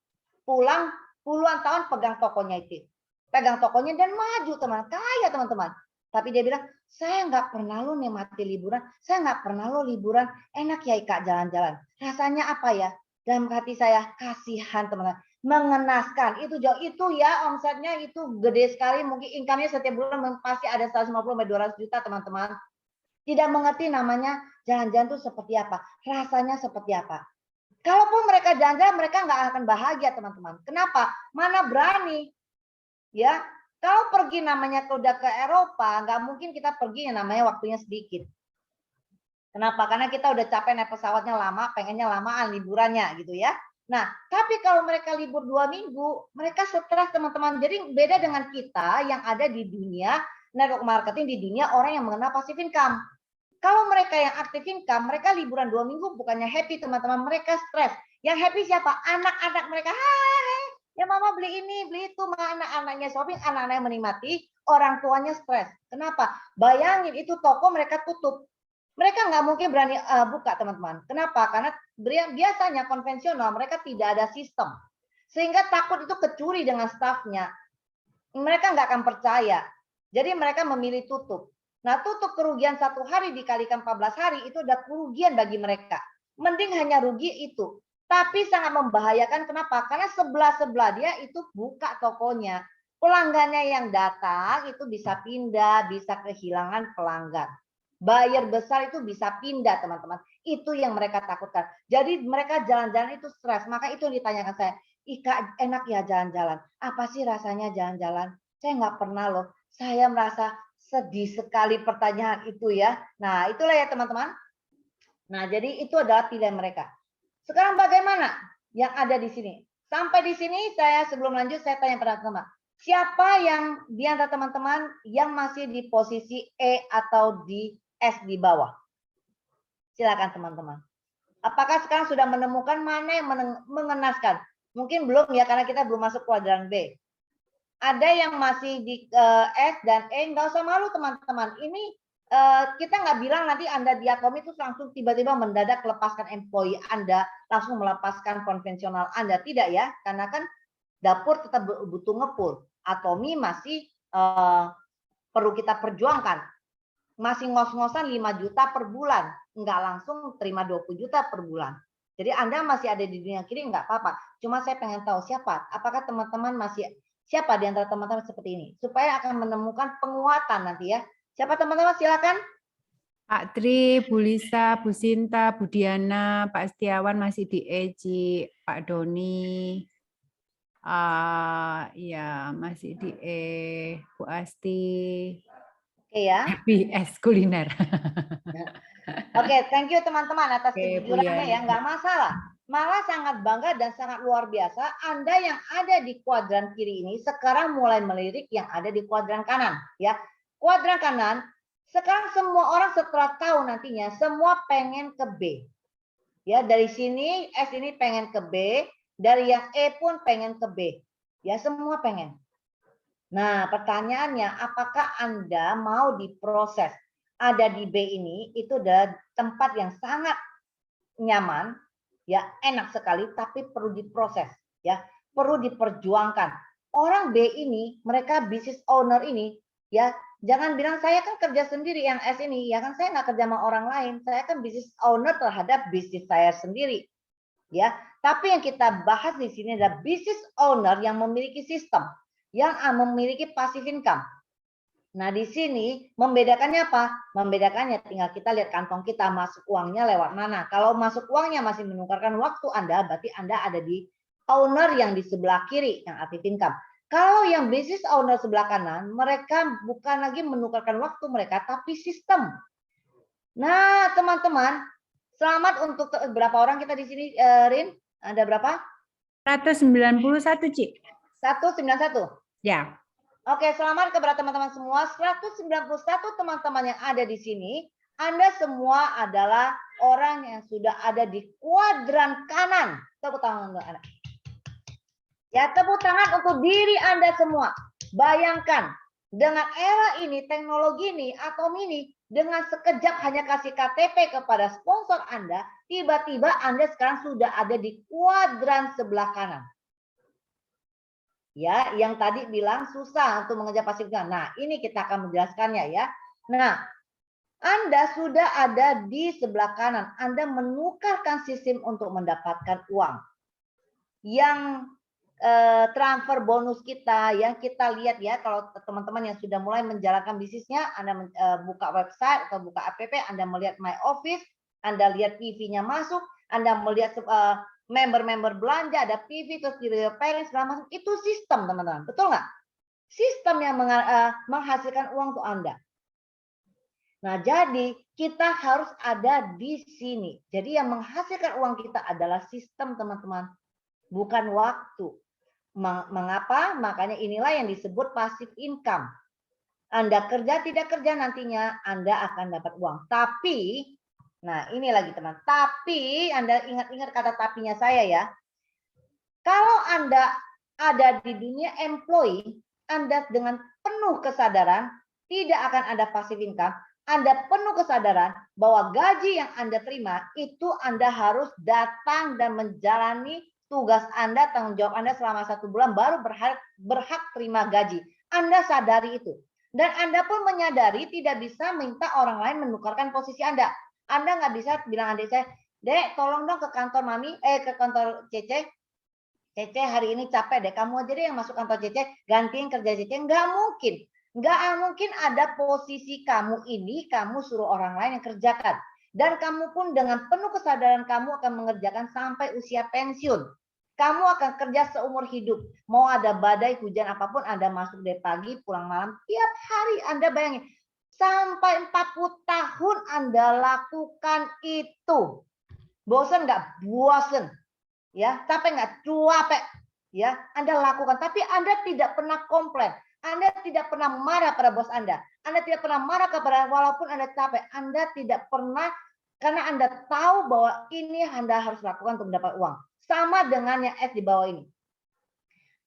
Speaker 1: Pulang puluhan tahun pegang tokonya itu. pegang tokonya dan maju teman, kaya teman-teman. Tapi dia bilang, saya nggak pernah lo nikmati liburan, saya nggak pernah lo liburan, enak ya Kak jalan-jalan. Rasanya apa ya? Dalam hati saya, kasihan teman-teman. Mengenaskan, itu jauh, itu ya omsetnya itu gede sekali, mungkin income-nya setiap bulan pasti ada 150-200 juta teman-teman. Tidak mengerti namanya jalan-jalan itu seperti apa, rasanya seperti apa. Kalaupun mereka jalan-jalan, mereka nggak akan bahagia teman-teman. Kenapa? Mana berani, ya. Kalau pergi namanya udah ke Eropa, nggak mungkin kita pergi yang namanya waktunya sedikit. Kenapa? Karena kita udah capek naik pesawatnya lama, pengennya lamaan liburannya gitu ya. Nah, tapi kalau mereka libur 2 minggu, mereka stres teman-teman. Jadi beda dengan kita yang ada di dunia network marketing, di dunia orang yang mengenal passive income. Kalau mereka yang aktif income, mereka liburan 2 minggu bukannya happy teman-teman, mereka stres. Yang happy siapa? Anak-anak mereka. Hai, ya mama beli ini, beli itu, anak-anaknya shopping, anak-anaknya menikmati, orang tuanya stres. Kenapa? Bayangin itu toko mereka tutup. Mereka nggak mungkin berani buka teman-teman. Kenapa? Karena biasanya konvensional mereka tidak ada sistem. Sehingga takut itu kecuri dengan stafnya. Mereka nggak akan percaya. Jadi mereka memilih tutup. Nah, tutup kerugian 1 hari dikalikan 14 hari itu udah kerugian bagi mereka. Mending hanya rugi itu. Tapi sangat membahayakan kenapa? Karena sebelah-sebelah dia itu buka tokonya. Pelanggannya yang datang itu bisa pindah, bisa kehilangan pelanggan. Buyer besar itu bisa pindah teman-teman. Itu yang mereka takutkan. Jadi mereka jalan-jalan itu stres. Maka itu yang ditanyakan saya. Ika enak ya jalan-jalan. Apa sih rasanya jalan-jalan? Saya nggak pernah loh. Saya merasa sedih sekali pertanyaan itu ya. Nah, itulah ya teman-teman. Nah, jadi itu adalah pilihan mereka. Sekarang bagaimana yang ada di sini? Sampai di sini saya sebelum lanjut saya tanya pada teman-teman. Siapa yang di antara teman-teman yang masih di posisi E atau di S di bawah? Silakan teman-teman. Apakah sekarang sudah menemukan mana yang mengenaskan? Mungkin belum ya karena kita belum masuk kuadran B. Ada yang masih di S dan E, nggak usah malu teman-teman. Ini kita nggak bilang nanti Anda diakomi itu langsung tiba-tiba mendadak lepaskan employee Anda, langsung melepaskan konvensional Anda. Tidak ya, karena kan dapur tetap butuh ngepul. Atomi masih perlu kita perjuangkan. Masih ngos-ngosan 5 juta per bulan. Nggak langsung terima 20 juta per bulan. Jadi Anda masih ada di dunia kiri nggak apa-apa. Cuma saya pengen tahu siapa, apakah teman-teman masih siapa di antara teman-teman seperti ini, supaya akan menemukan penguatan nanti ya. Siapa teman-teman silakan.
Speaker 2: Pak Tri, Bu Lisa, Bu Sinta, Bu Diana, Pak Setiawan masih di EJ, Pak Doni, ya masih di E, Bu Asti,
Speaker 1: Oke ya.
Speaker 2: BS kuliner.
Speaker 1: Oke, thank you teman-teman atas
Speaker 2: Oke, Bu
Speaker 1: kejujurannya ya,
Speaker 2: Yani.
Speaker 1: nggak masalah. Malah sangat bangga dan sangat luar biasa Anda yang ada di kuadran kiri ini sekarang mulai melirik yang ada di kuadran kanan ya. Kuadran kanan sekarang semua orang setelah tahu nantinya semua pengen ke B. Ya, dari sini S ini pengen ke B, dari yang E pun pengen ke B. Ya, semua pengen. Nah, pertanyaannya apakah Anda mau diproses? Ada di B ini itu adalah tempat yang sangat nyaman, ya enak sekali, tapi perlu diproses, ya perlu diperjuangkan. Orang B ini, mereka business owner ini, ya jangan bilang saya kan kerja sendiri yang S ini, ya kan saya nggak kerja sama orang lain, saya kan business owner terhadap bisnis saya sendiri, ya. Tapi yang kita bahas di sini adalah business owner yang memiliki sistem, yang memiliki passive income. Nah, di sini membedakannya apa? Membedakannya tinggal kita lihat kantong kita masuk uangnya lewat mana. Kalau masuk uangnya masih menukarkan waktu Anda, berarti Anda ada di owner yang di sebelah kiri, yang active income. Kalau yang business owner sebelah kanan, mereka bukan lagi menukarkan waktu mereka, tapi sistem. Nah, teman-teman, selamat untuk berapa orang kita di sini, Rin? Ada berapa?
Speaker 2: 191, Cik.
Speaker 1: 191.
Speaker 2: Ya.
Speaker 1: Oke, selamat kepada teman-teman semua. 191 teman-teman yang ada di sini. Anda semua adalah orang yang sudah ada di kuadran kanan. Tepuk tangan untuk Anda. Ya, tepuk tangan untuk diri Anda semua. Bayangkan, dengan era ini, teknologi ini, atom ini, dengan sekejap hanya kasih KTP kepada sponsor Anda, tiba-tiba Anda sekarang sudah ada di kuadran sebelah kanan. Ya, yang tadi bilang susah untuk mengejar passive income. Nah, ini kita akan menjelaskannya ya. Nah, Anda sudah ada di sebelah kanan. Anda menukarkan sistem untuk mendapatkan uang. Yang transfer bonus kita, yang kita lihat ya, kalau teman-teman yang sudah mulai menjalankan bisnisnya, Anda buka website atau buka app, Anda melihat My Office, Anda lihat PV-nya masuk, Anda melihat member-member belanja, ada PV, terus di parents, segala macam. Itu sistem, teman-teman. Betul nggak? Sistem yang menghasilkan uang untuk Anda. Nah, jadi kita harus ada di sini. Jadi yang menghasilkan uang kita adalah sistem, teman-teman. Bukan waktu. Mengapa? Makanya inilah yang disebut passive income. Anda kerja tidak kerja nantinya Anda akan dapat uang. Tapi, nah ini lagi teman. Tapi Anda ingat-ingat kata tapinya saya ya. Kalau Anda ada di dunia employee, Anda dengan penuh kesadaran tidak akan ada passive income. Anda penuh kesadaran bahwa gaji yang Anda terima itu Anda harus datang dan menjalani tugas Anda, tanggung jawab Anda selama 1 bulan baru berhak terima gaji. Anda sadari itu. Dan Anda pun menyadari tidak bisa minta orang lain menukarkan posisi Anda. Anda nggak bisa bilang adik saya, Dek tolong dong ke kantor Mami, ke kantor Cece. Cece hari ini capek deh, kamu aja deh yang masuk kantor Cece, gantiin kerja Cece. Nggak mungkin. Nggak mungkin ada posisi kamu ini, kamu suruh orang lain yang kerjakan. Dan kamu pun dengan penuh kesadaran kamu akan mengerjakan sampai usia pensiun. Kamu akan kerja seumur hidup. Mau ada badai, hujan apapun, Anda masuk dari pagi, pulang malam. Tiap hari Anda bayangin. Sampai 40 tahun Anda lakukan itu. Bosan nggak? Bosan. Ya, capek nggak? Capek. Ya, Anda lakukan. Tapi Anda tidak pernah komplain. Anda tidak pernah marah pada bos Anda. Anda tidak pernah marah kepada walaupun Anda capek. Anda tidak pernah, karena Anda tahu bahwa ini Anda harus lakukan untuk mendapat uang. Sama dengan yang S di bawah ini.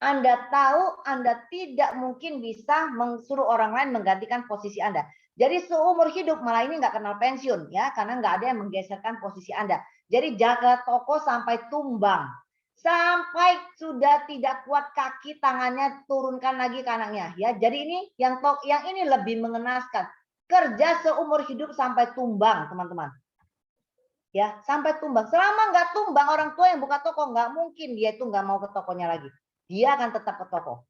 Speaker 1: Anda tahu Anda tidak mungkin bisa mensuruh orang lain menggantikan posisi Anda. Jadi seumur hidup malah ini nggak kenal pensiun ya, karena nggak ada yang menggeserkan posisi Anda. Jadi jaga toko sampai tumbang. Sampai sudah tidak kuat kaki tangannya turunkan lagi ke anaknya ya. Jadi ini yang ini lebih mengenaskan. Kerja seumur hidup sampai tumbang, teman-teman. Ya, sampai tumbang. Selama nggak tumbang, orang tua yang buka toko nggak mungkin dia itu nggak mau ke tokonya lagi. Dia akan tetap ke toko.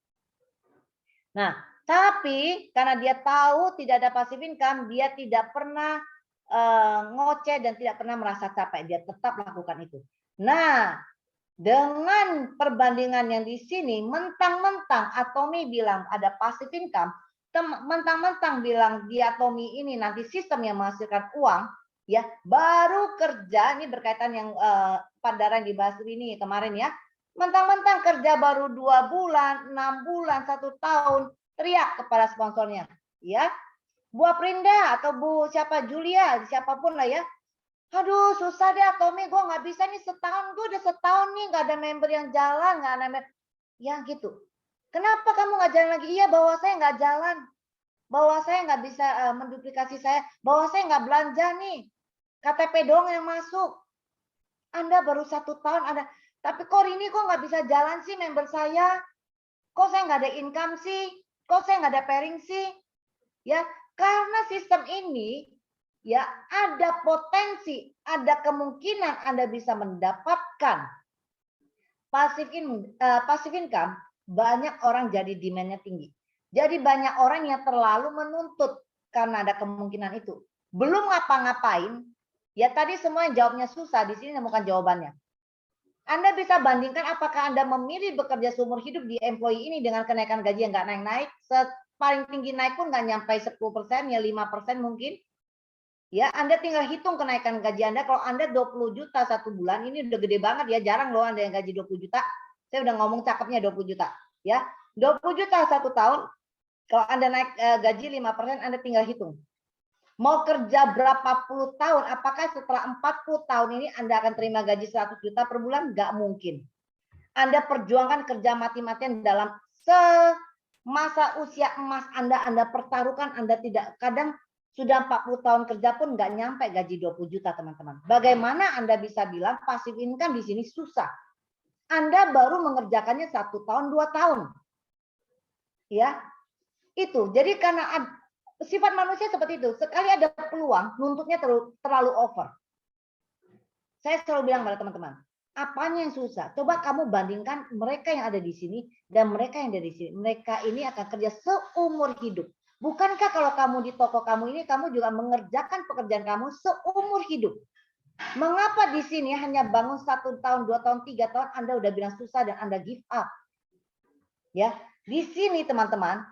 Speaker 1: Nah, tapi karena dia tahu tidak ada passive income, dia tidak pernah ngoceh dan tidak pernah merasa capek. Dia tetap lakukan itu. Nah, dengan perbandingan yang di sini, mentang-mentang Atomi bilang ada passive income, mentang-mentang bilang di Atomi ini nanti sistem yang menghasilkan uang, ya baru kerja, ini berkaitan yang Pandaran dibahas ini kemarin ya, mentang-mentang kerja baru 2 bulan, 6 bulan, 1 tahun, teriak kepada sponsornya, ya Bu Aprinda atau Bu siapa Julia, siapapun lah ya, aduh susah deh Atomi, gue nggak bisa nih setahun, gue udah setahun nih nggak ada member yang jalan, nggak ada member, ya gitu. Kenapa kamu nggak jalan lagi? Iya bahwa saya nggak jalan, bahwa saya nggak bisa menduplikasi saya, bahwa saya nggak belanja nih, KTP doang yang masuk. Anda baru 1 tahun, Anda, tapi kok ini kok nggak bisa jalan sih member saya? Kok saya nggak ada income sih? Kok saya nggak ada pairing sih? Ya, karena sistem ini ya ada potensi, ada kemungkinan Anda bisa mendapatkan passive income, banyak orang jadi demand-nya tinggi. Jadi banyak orang yang terlalu menuntut karena ada kemungkinan itu. Belum ngapa-ngapain, ya tadi semua yang jawabnya susah, di sini nemukan jawabannya. Anda bisa bandingkan apakah Anda memilih bekerja seumur hidup di employee ini dengan kenaikan gaji yang nggak naik-naik, paling tinggi naik pun nggak nyampe 10%, ya 5% mungkin. Ya, Anda tinggal hitung kenaikan gaji Anda. Kalau Anda 20 juta 1 bulan, ini udah gede banget ya. Jarang loh Anda yang gaji 20 juta. Saya udah ngomong cakepnya 20 juta. Ya, 20 juta 1 tahun. Kalau Anda naik gaji 5%, Anda tinggal hitung. Mau kerja berapa puluh tahun, apakah setelah 40 tahun ini Anda akan terima gaji 100 juta per bulan? Nggak mungkin. Anda perjuangkan kerja mati-matian dalam semasa usia emas Anda pertaruhkan, Anda tidak, kadang sudah 40 tahun kerja pun nggak nyampe gaji 20 juta, teman-teman. Bagaimana Anda bisa bilang passive income di sini susah? Anda baru mengerjakannya 1 tahun, 2 tahun. Ya, itu. Jadi karena sifat manusia seperti itu. Sekali ada peluang, nuntutnya terlalu over. Saya selalu bilang pada teman-teman, apanya yang susah? Coba kamu bandingkan mereka yang ada di sini dan mereka yang ada di sini. Mereka ini akan kerja seumur hidup. Bukankah kalau kamu di toko kamu ini, kamu juga mengerjakan pekerjaan kamu seumur hidup? Mengapa di sini hanya bangun 1 tahun, 2 tahun, 3 tahun, Anda udah bilang susah dan Anda give up? Ya, di sini teman-teman,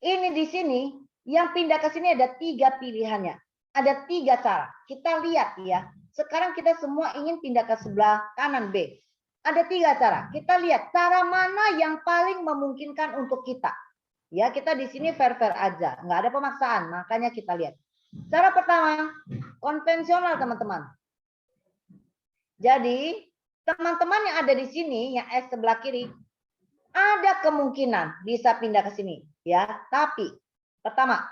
Speaker 1: ini di sini yang pindah ke sini ada 3 pilihannya. Ada 3 cara. Kita lihat ya. Sekarang kita semua ingin pindah ke sebelah kanan B. Ada 3 cara. Kita lihat cara mana yang paling memungkinkan untuk kita. Ya, kita di sini fair-fair aja, nggak ada pemaksaan. Makanya kita lihat. Cara pertama, konvensional teman-teman. Jadi, teman-teman yang ada di sini, yang S sebelah kiri, ada kemungkinan bisa pindah ke sini, ya. Tapi pertama,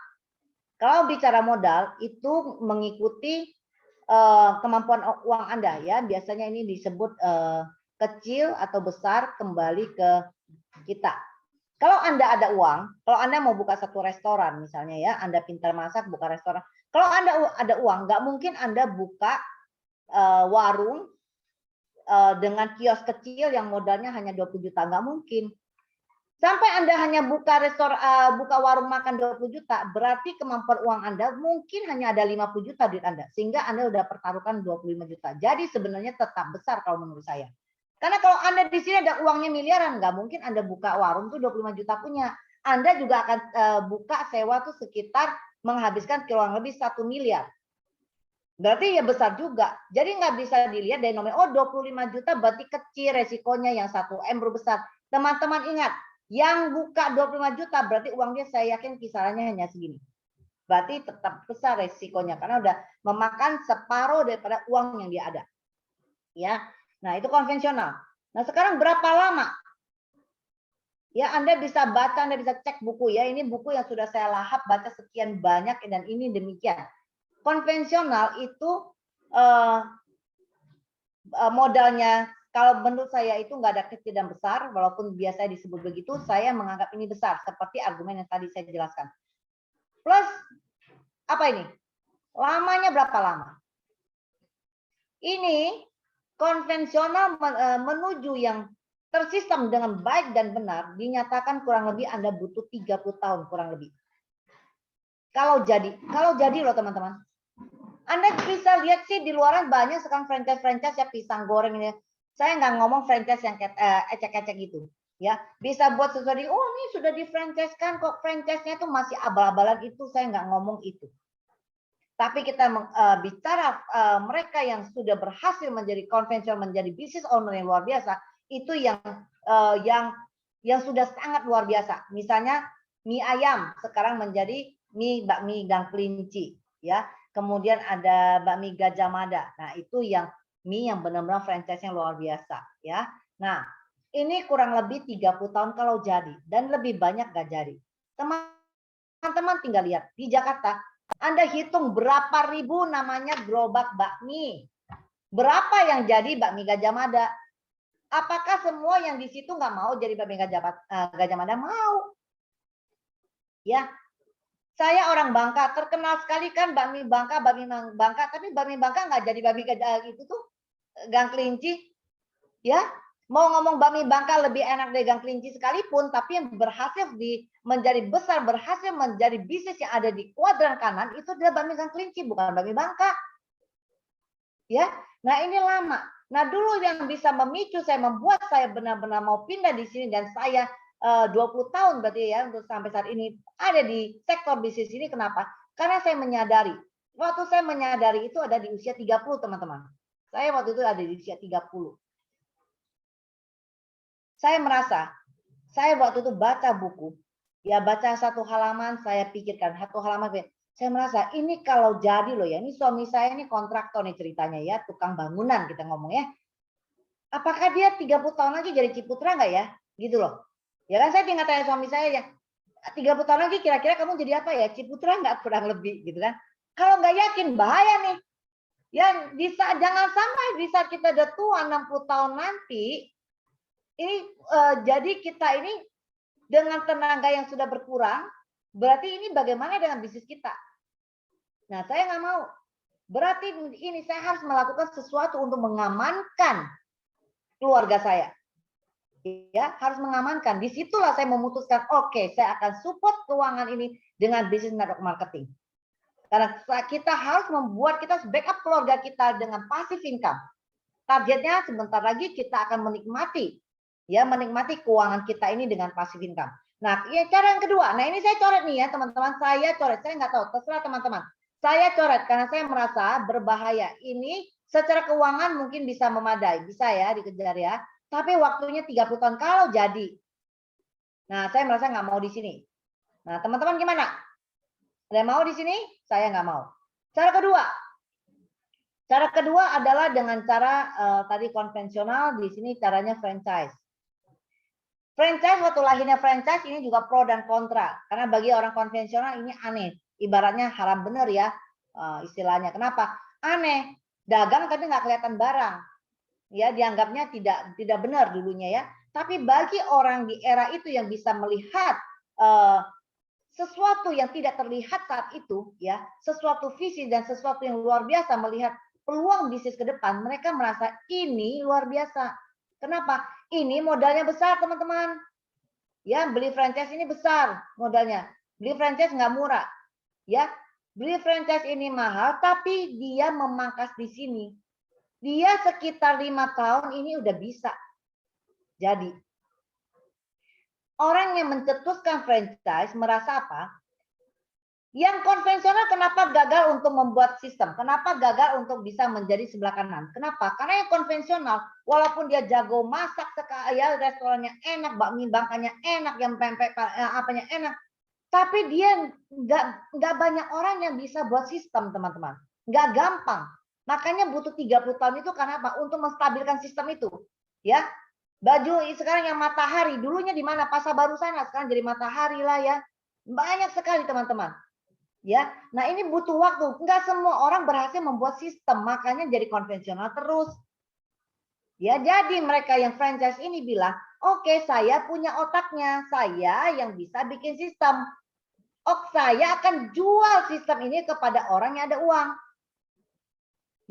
Speaker 1: kalau bicara modal itu mengikuti kemampuan uang Anda, ya. Biasanya ini disebut kecil atau besar kembali ke kita. Kalau Anda ada uang, kalau Anda mau buka satu restoran misalnya, ya, Anda pintar masak buka restoran. Kalau Anda ada uang, nggak mungkin Anda buka warung dengan kios kecil yang modalnya hanya 20 juta, nggak mungkin. Sampai Anda hanya buka buka warung makan 20 juta, berarti kemampuan uang Anda mungkin hanya ada 50 juta duit Anda, sehingga Anda udah pertaruhkan 25 juta. Jadi sebenarnya tetap besar kalau menurut saya. Karena kalau Anda di sini ada uangnya miliaran, nggak mungkin Anda buka warung tuh 25 juta punya. Anda juga akan buka sewa tuh sekitar menghabiskan kurang lebih 1 miliar. Berarti ya besar juga. Jadi nggak bisa dilihat dari nomor, oh 25 juta berarti kecil resikonya, yang 1M berbesar. Teman-teman ingat, yang buka 25 juta berarti uangnya saya yakin kisarannya hanya segini. Berarti tetap besar resikonya karena udah memakan separuh daripada uang yang dia ada. Ya. Nah, itu konvensional. Nah, sekarang berapa lama? Ya, Anda bisa baca, Anda bisa cek buku ya. Ini buku yang sudah saya lahap baca sekian banyak dan ini demikian. Konvensional itu modalnya, kalau menurut saya itu nggak ada kecil dan besar, walaupun biasa disebut begitu, saya menganggap ini besar, seperti argumen yang tadi saya jelaskan. Plus, apa ini? Lamanya berapa lama? Ini konvensional menuju yang tersistem dengan baik dan benar, dinyatakan kurang lebih Anda butuh 30 tahun kurang lebih. Kalau jadi loh teman-teman. Anda bisa lihat sih di luaran banyak sekarang franchise ya, pisang goreng ini. Saya nggak ngomong franchise yang ecek-ecek gitu, ya. Bisa buat sesuatu, oh ini sudah di franchise kan, kok franchise-nya tuh masih abal-abalan, itu saya nggak ngomong itu. Tapi kita bicara mereka yang sudah berhasil menjadi konvensional, menjadi business owner yang luar biasa, itu yang sudah sangat luar biasa. Misalnya mie ayam sekarang menjadi bakmi gang kelinci, ya. Kemudian ada bakmi Gajah Mada. Nah, itu yang mie yang benar-benar franchise-nya luar biasa, ya. Nah, ini kurang lebih 30 tahun kalau jadi dan lebih banyak gak jadi. Teman-teman tinggal lihat di Jakarta, Anda hitung berapa ribu namanya gerobak bakmi. Berapa yang jadi bakmi Gajah Mada? Apakah semua yang di situ nggak mau jadi bakmi Gajah Mada? Mau. Ya, saya orang Bangka, terkenal sekali kan bakmi Bangka, tapi bakmi Bangka nggak jadi bakmi itu tuh gang kelinci, ya. Mau ngomong bakmi Bangka lebih enak dari gang kelinci sekalipun, tapi yang berhasil menjadi besar, berhasil menjadi bisnis yang ada di kuadran kanan itu adalah bakmi gang kelinci, bukan bakmi Bangka, ya. Nah ini lama. Nah dulu yang bisa memicu saya, membuat saya benar-benar mau pindah di sini dan saya 20 tahun berarti ya untuk sampai saat ini ada di sektor bisnis ini. Kenapa? Karena saya menyadari, waktu saya menyadari itu ada di usia 30 teman-teman. Saya waktu itu ada di usia 30. Saya merasa, saya waktu itu baca buku, ya baca satu halaman, saya pikirkan satu halaman, saya merasa ini kalau jadi loh ya, ini suami saya ini kontraktor nih ceritanya ya, tukang bangunan kita ngomong ya. Apakah dia 30 tahun lagi jadi Ciputra nggak ya? Gitu loh. Ya kan saya tinggal tanya suami saya ya, 30 tahun lagi kira-kira kamu jadi apa ya? Ciputra nggak, kurang lebih gitu kan. Kalau nggak yakin bahaya nih. Ya jangan sampai di saat kita udah tua 60 tahun nanti, ini jadi kita ini dengan tenaga yang sudah berkurang, berarti ini bagaimana dengan bisnis kita? Nah, saya nggak mau. Berarti ini saya harus melakukan sesuatu untuk mengamankan keluarga saya. Ya, harus mengamankan. Disitulah saya memutuskan, oke, saya akan support keuangan ini dengan bisnis network marketing. Karena kita harus membuat kita backup keluarga kita dengan passive income. Targetnya sebentar lagi kita akan menikmati keuangan kita ini dengan passive income. Nah, ya, cara yang kedua. Nah, ini saya coret nih ya, teman-teman. Saya coret. Saya nggak tahu, terserah teman-teman. Saya coret karena saya merasa berbahaya. Ini secara keuangan mungkin bisa memadai, bisa ya dikejar ya. Tapi waktunya 30 tahun kalau jadi. Nah, saya merasa nggak mau di sini. Nah, teman-teman gimana? Ada yang mau di sini? Saya nggak mau. Cara kedua adalah dengan cara tadi konvensional, di sini caranya franchise. Franchise, waktu lahirnya franchise ini juga pro dan kontra. Karena bagi orang konvensional ini aneh. Ibaratnya haram bener ya istilahnya. Kenapa? Aneh. Dagang tapi nggak kelihatan barang. Ya, dianggapnya tidak benar dulunya ya. Tapi bagi orang di era itu yang bisa melihat sesuatu yang tidak terlihat saat itu ya, sesuatu visi dan sesuatu yang luar biasa, melihat peluang bisnis ke depan, mereka merasa ini luar biasa. Kenapa? Ini modalnya besar, teman-teman. Ya, beli franchise ini besar modalnya. Beli franchise nggak murah. Ya, beli franchise ini mahal, tapi dia memangkas di sini. Dia sekitar 5 tahun ini udah bisa. Jadi, orang yang mencetuskan franchise merasa apa? Yang konvensional kenapa gagal untuk membuat sistem? Kenapa gagal untuk bisa menjadi sebelah kanan? Kenapa? Karena yang konvensional, walaupun dia jago masak sekaya, restorannya enak, bakmi bangkanya enak, yang pempek apanya enak, tapi dia nggak banyak orang yang bisa buat sistem, teman-teman. Nggak gampang. Makanya butuh 30 tahun itu karena apa? Untuk menstabilkan sistem itu. Ya, baju sekarang yang matahari, dulunya di mana? Pasar Baru sana, sekarang jadi matahari lah ya. Banyak sekali teman-teman. Ya, nah ini butuh waktu. Enggak semua orang berhasil membuat sistem, makanya jadi konvensional terus. Ya, jadi mereka yang franchise ini bilang, oke, saya punya otaknya, saya yang bisa bikin sistem. Saya akan jual sistem ini kepada orang yang ada uang.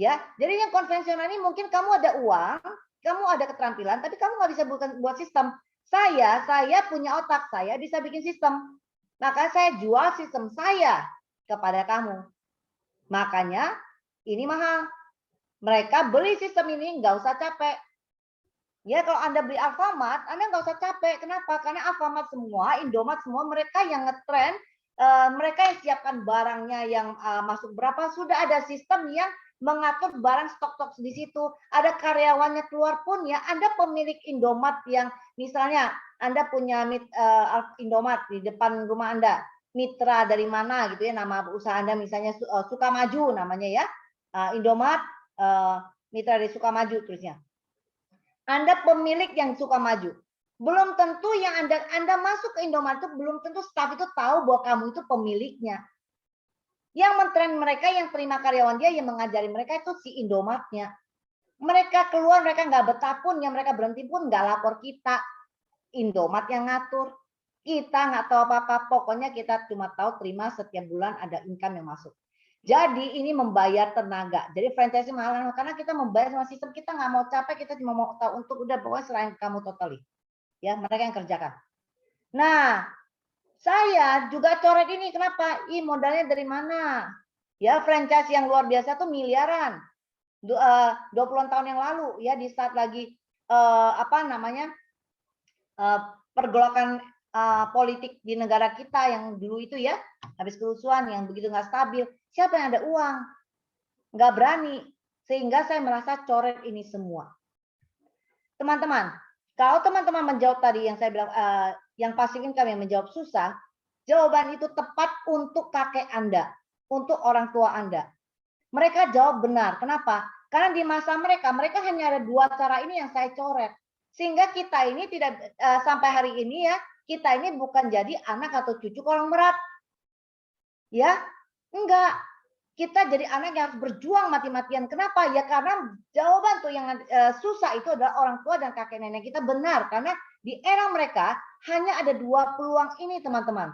Speaker 1: Ya, jadi yang konvensional ini mungkin kamu ada uang, kamu ada keterampilan, tapi kamu nggak bisa buat sistem. Saya punya otak, saya bisa bikin sistem. Maka saya jual sistem saya kepada kamu. Makanya ini mahal. Mereka beli sistem ini nggak usah capek. Ya, kalau Anda beli Alfamart, Anda nggak usah capek. Kenapa? Karena Alfamart semua, Indomaret semua, mereka yang ngetren, mereka yang siapkan barangnya yang masuk berapa, sudah ada sistem yang mengatur barang stok-stok di situ. Ada karyawannya keluar pun ya, Anda pemilik Indomaret yang misalnya Anda punya Indomaret di depan rumah Anda. Mitra dari mana gitu ya, nama usaha Anda misalnya Sukamaju namanya ya, Indomaret mitra dari Sukamaju terusnya. Anda pemilik yang Sukamaju, belum tentu yang Anda masuk ke Indomaret itu belum tentu staf itu tahu bahwa kamu itu pemiliknya. Yang mentren mereka, yang terima karyawan dia, yang mengajari mereka itu si Indomaretnya. Mereka keluar, mereka nggak betah pun, yang mereka berhenti pun nggak lapor kita. Indomaret yang ngatur. Kita nggak tahu apa-apa, pokoknya kita cuma tahu terima setiap bulan ada income yang masuk. Jadi ini membayar tenaga. Jadi franchise mahal karena kita membayar sama sistem, kita nggak mau capek, kita cuma mau tahu untuk udah pokoknya selain kamu totally. Ya, mereka yang kerjakan. Nah, saya juga coret ini kenapa? Modalnya dari mana? Ya, franchise yang luar biasa tuh miliaran. 20-an tahun yang lalu ya, di saat lagi pergolakan politik di negara kita yang dulu itu ya, habis kerusuhan yang begitu nggak stabil, siapa yang ada uang? Nggak berani. Sehingga saya merasa coret ini semua. Teman-teman, kalau teman-teman menjawab tadi yang saya bilang, yang passive income yang menjawab susah, jawaban itu tepat untuk kakek Anda, untuk orang tua Anda. Mereka jawab benar. Kenapa? Karena di masa mereka hanya ada 2 cara ini yang saya coret. Sehingga kita ini tidak sampai hari ini ya, kita ini bukan jadi anak atau cucu orang berat. Ya, enggak. kita jadi anak yang harus berjuang mati-matian. Kenapa? Ya karena jawaban tuh yang susah itu adalah orang tua dan kakek nenek kita benar. Karena di era mereka hanya ada 2 peluang ini teman-teman.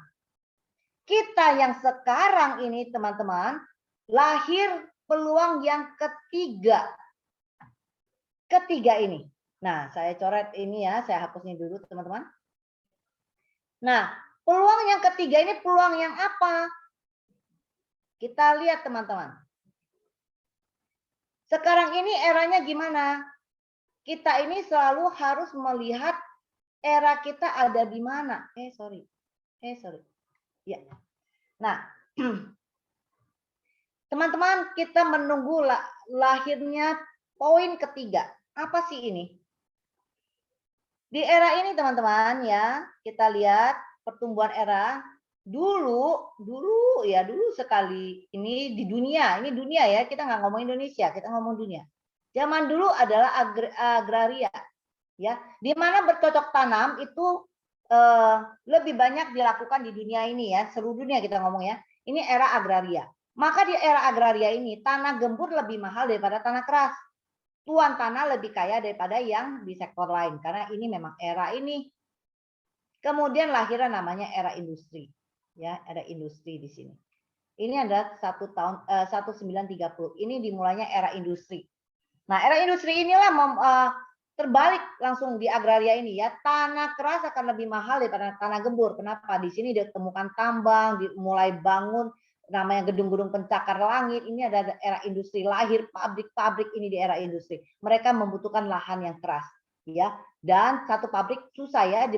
Speaker 1: Kita yang sekarang ini teman-teman, lahir peluang yang ketiga. Ketiga ini. Nah, saya coret ini ya, saya hapus ini dulu teman-teman. Nah, peluang yang ketiga ini peluang yang apa? Kita lihat teman-teman. Sekarang ini eranya gimana? Kita ini selalu harus melihat era kita ada di mana. Sorry. Ya. Nah, teman-teman, kita menunggu lahirnya poin ketiga. Apa sih ini? Di era ini teman-teman ya, kita lihat pertumbuhan era. Dulu sekali ini di dunia, ini dunia ya, kita nggak ngomong Indonesia, kita ngomong dunia. Zaman dulu adalah agraria, ya, di mana bercocok tanam itu lebih banyak dilakukan di dunia ini ya, seluruh dunia kita ngomong ya. Ini era agraria. Maka di era agraria ini tanah gembur lebih mahal daripada tanah keras. Tuan tanah lebih kaya daripada yang di sektor lain karena ini memang era ini. Kemudian lahirnya namanya era industri. Ya, era industri di sini. Ini adalah 1930. Ini dimulainya era industri. Nah, era industri inilah terbalik langsung di agraria ini ya. Tanah keras akan lebih mahal daripada tanah gembur. Kenapa? Di sini ditemukan tambang, dimulai bangun namanya gedung-gedung pencakar langit. Ini ada era industri, lahir pabrik-pabrik ini di era industri. Mereka membutuhkan lahan yang keras, ya. Dan satu pabrik susah ya,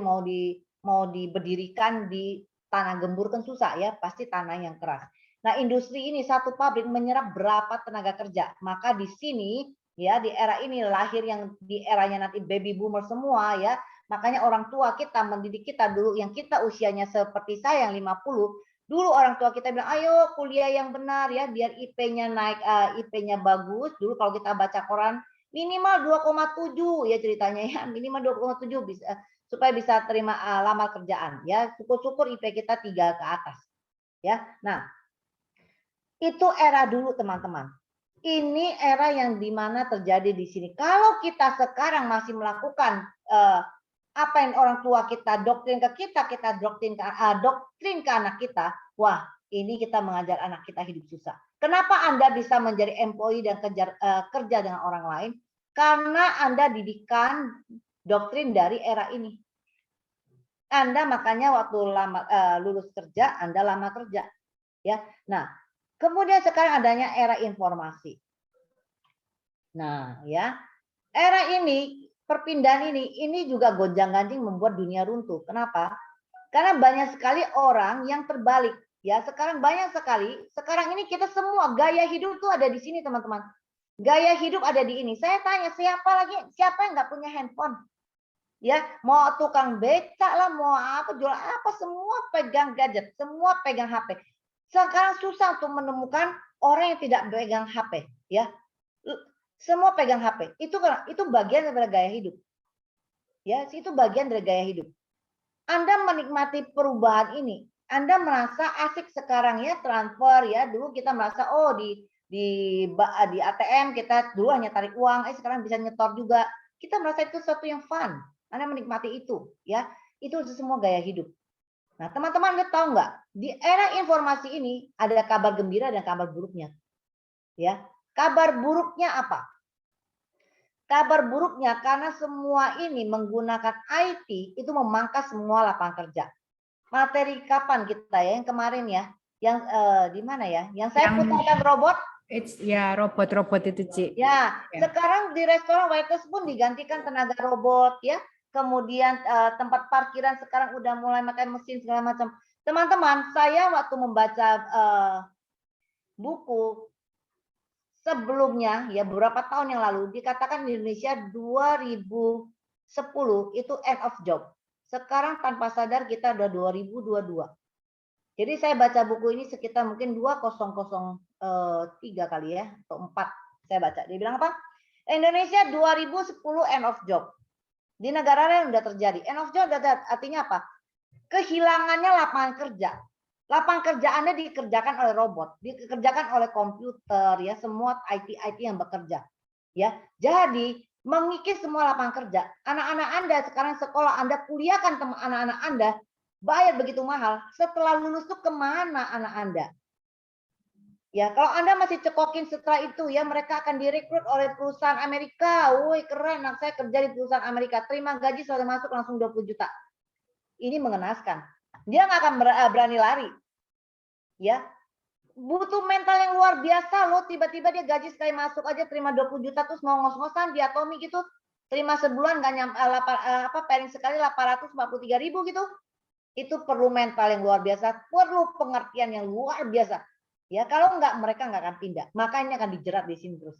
Speaker 1: mau diberdirikan di tanah gembur kan susah ya, pasti tanah yang keras. Nah, industri ini satu pabrik menyerap berapa tenaga kerja. Maka di sini ya, di era ini lahir yang di eranya nanti baby boomer semua ya. Makanya orang tua kita mendidik kita dulu yang kita usianya seperti saya yang 50, dulu orang tua kita bilang, "Ayo kuliah yang benar ya biar IP-nya naik, IP-nya bagus." Dulu kalau kita baca koran minimal 2,7 ya ceritanya ya, minimal 2,7 bisa supaya bisa terima lamar kerjaan ya. Syukur-syukur IP kita 3 ke atas. Ya. Nah, itu era dulu teman-teman. Ini era yang dimana terjadi di sini. Kalau kita sekarang masih melakukan apa yang orang tua kita doktrin ke kita, doktrin ke anak kita, wah ini kita mengajar anak kita hidup susah. Kenapa Anda bisa menjadi employee dan kerja dengan orang lain? Karena Anda didikan doktrin dari era ini. Anda makanya waktu lulus kerja, Anda lama kerja. Ya. Nah, kemudian sekarang adanya era informasi. Nah, ya. Era ini, perpindahan ini juga gonjang-ganjing membuat dunia runtuh. Kenapa? Karena banyak sekali orang yang terbalik. Ya, sekarang banyak sekali. Sekarang ini kita semua gaya hidup tuh ada di sini, teman-teman. Gaya hidup ada di ini. Saya tanya, siapa yang nggak punya handphone? Ya, mau tukang becak lah, mau apa, jual apa, semua pegang gadget, semua pegang HP. Sekarang susah untuk menemukan orang yang tidak pegang HP, ya. Semua pegang HP. Itu bagian dari gaya hidup. Ya, itu bagian dari gaya hidup. Anda menikmati perubahan ini. Anda merasa asik sekarang ya transfer ya. Dulu kita merasa di ATM kita dulu hanya tarik uang, sekarang bisa nyetor juga. Kita merasa itu sesuatu yang fun. Anda menikmati itu, ya. Itu semua gaya hidup. Nah, teman-teman Anda tahu nggak? Di era informasi ini ada kabar gembira dan kabar buruknya. Ya. Kabar buruknya apa? Kabar buruknya karena semua ini menggunakan IT itu memangkas semua lapangan kerja. Materi kapan kita ya? Yang kemarin ya, yang di mana ya? Yang saya putarkan robot.
Speaker 2: Ya, robot-robot itu, Ci.
Speaker 1: Ya, sekarang di restoran waiters pun digantikan tenaga robot ya. Kemudian tempat parkiran sekarang udah mulai pakai mesin segala macam. Teman-teman, saya waktu membaca buku sebelumnya ya beberapa tahun yang lalu dikatakan di Indonesia 2010 itu end of job. Sekarang tanpa sadar kita udah 2022. Jadi saya baca buku ini sekitar mungkin 2003 kali ya atau 4 saya baca. Dia bilang apa? Indonesia 2010 end of job. Di negara lain udah terjadi. End of job artinya apa? Kehilangannya lapangan kerja. Lapangan kerja Anda dikerjakan oleh robot, dikerjakan oleh komputer ya, semua IT yang bekerja. Ya. Jadi mengikis semua lapangan kerja. Anak-anak Anda sekarang sekolah Anda, kuliahkan anak-anak Anda, bayar begitu mahal. Setelah lulus tuh kemana anak Anda? Ya, kalau Anda masih cekokin setelah itu ya, mereka akan direkrut oleh perusahaan Amerika. Woi, keren, anak saya kerja di perusahaan Amerika, terima gaji sudah masuk langsung 20 juta. Ini mengenaskan. Dia nggak akan berani lari. Ya, butuh mental yang luar biasa loh. Tiba-tiba dia gaji sekali masuk aja terima 20 juta terus mau ngos-ngosan di Atomi gitu. Terima sebulan nggak nyampe pairing sekali 843.000 gitu. Itu perlu mental yang luar biasa, perlu pengertian yang luar biasa. Ya, kalau enggak mereka nggak akan pindah. Makanya akan dijerat di sini terus.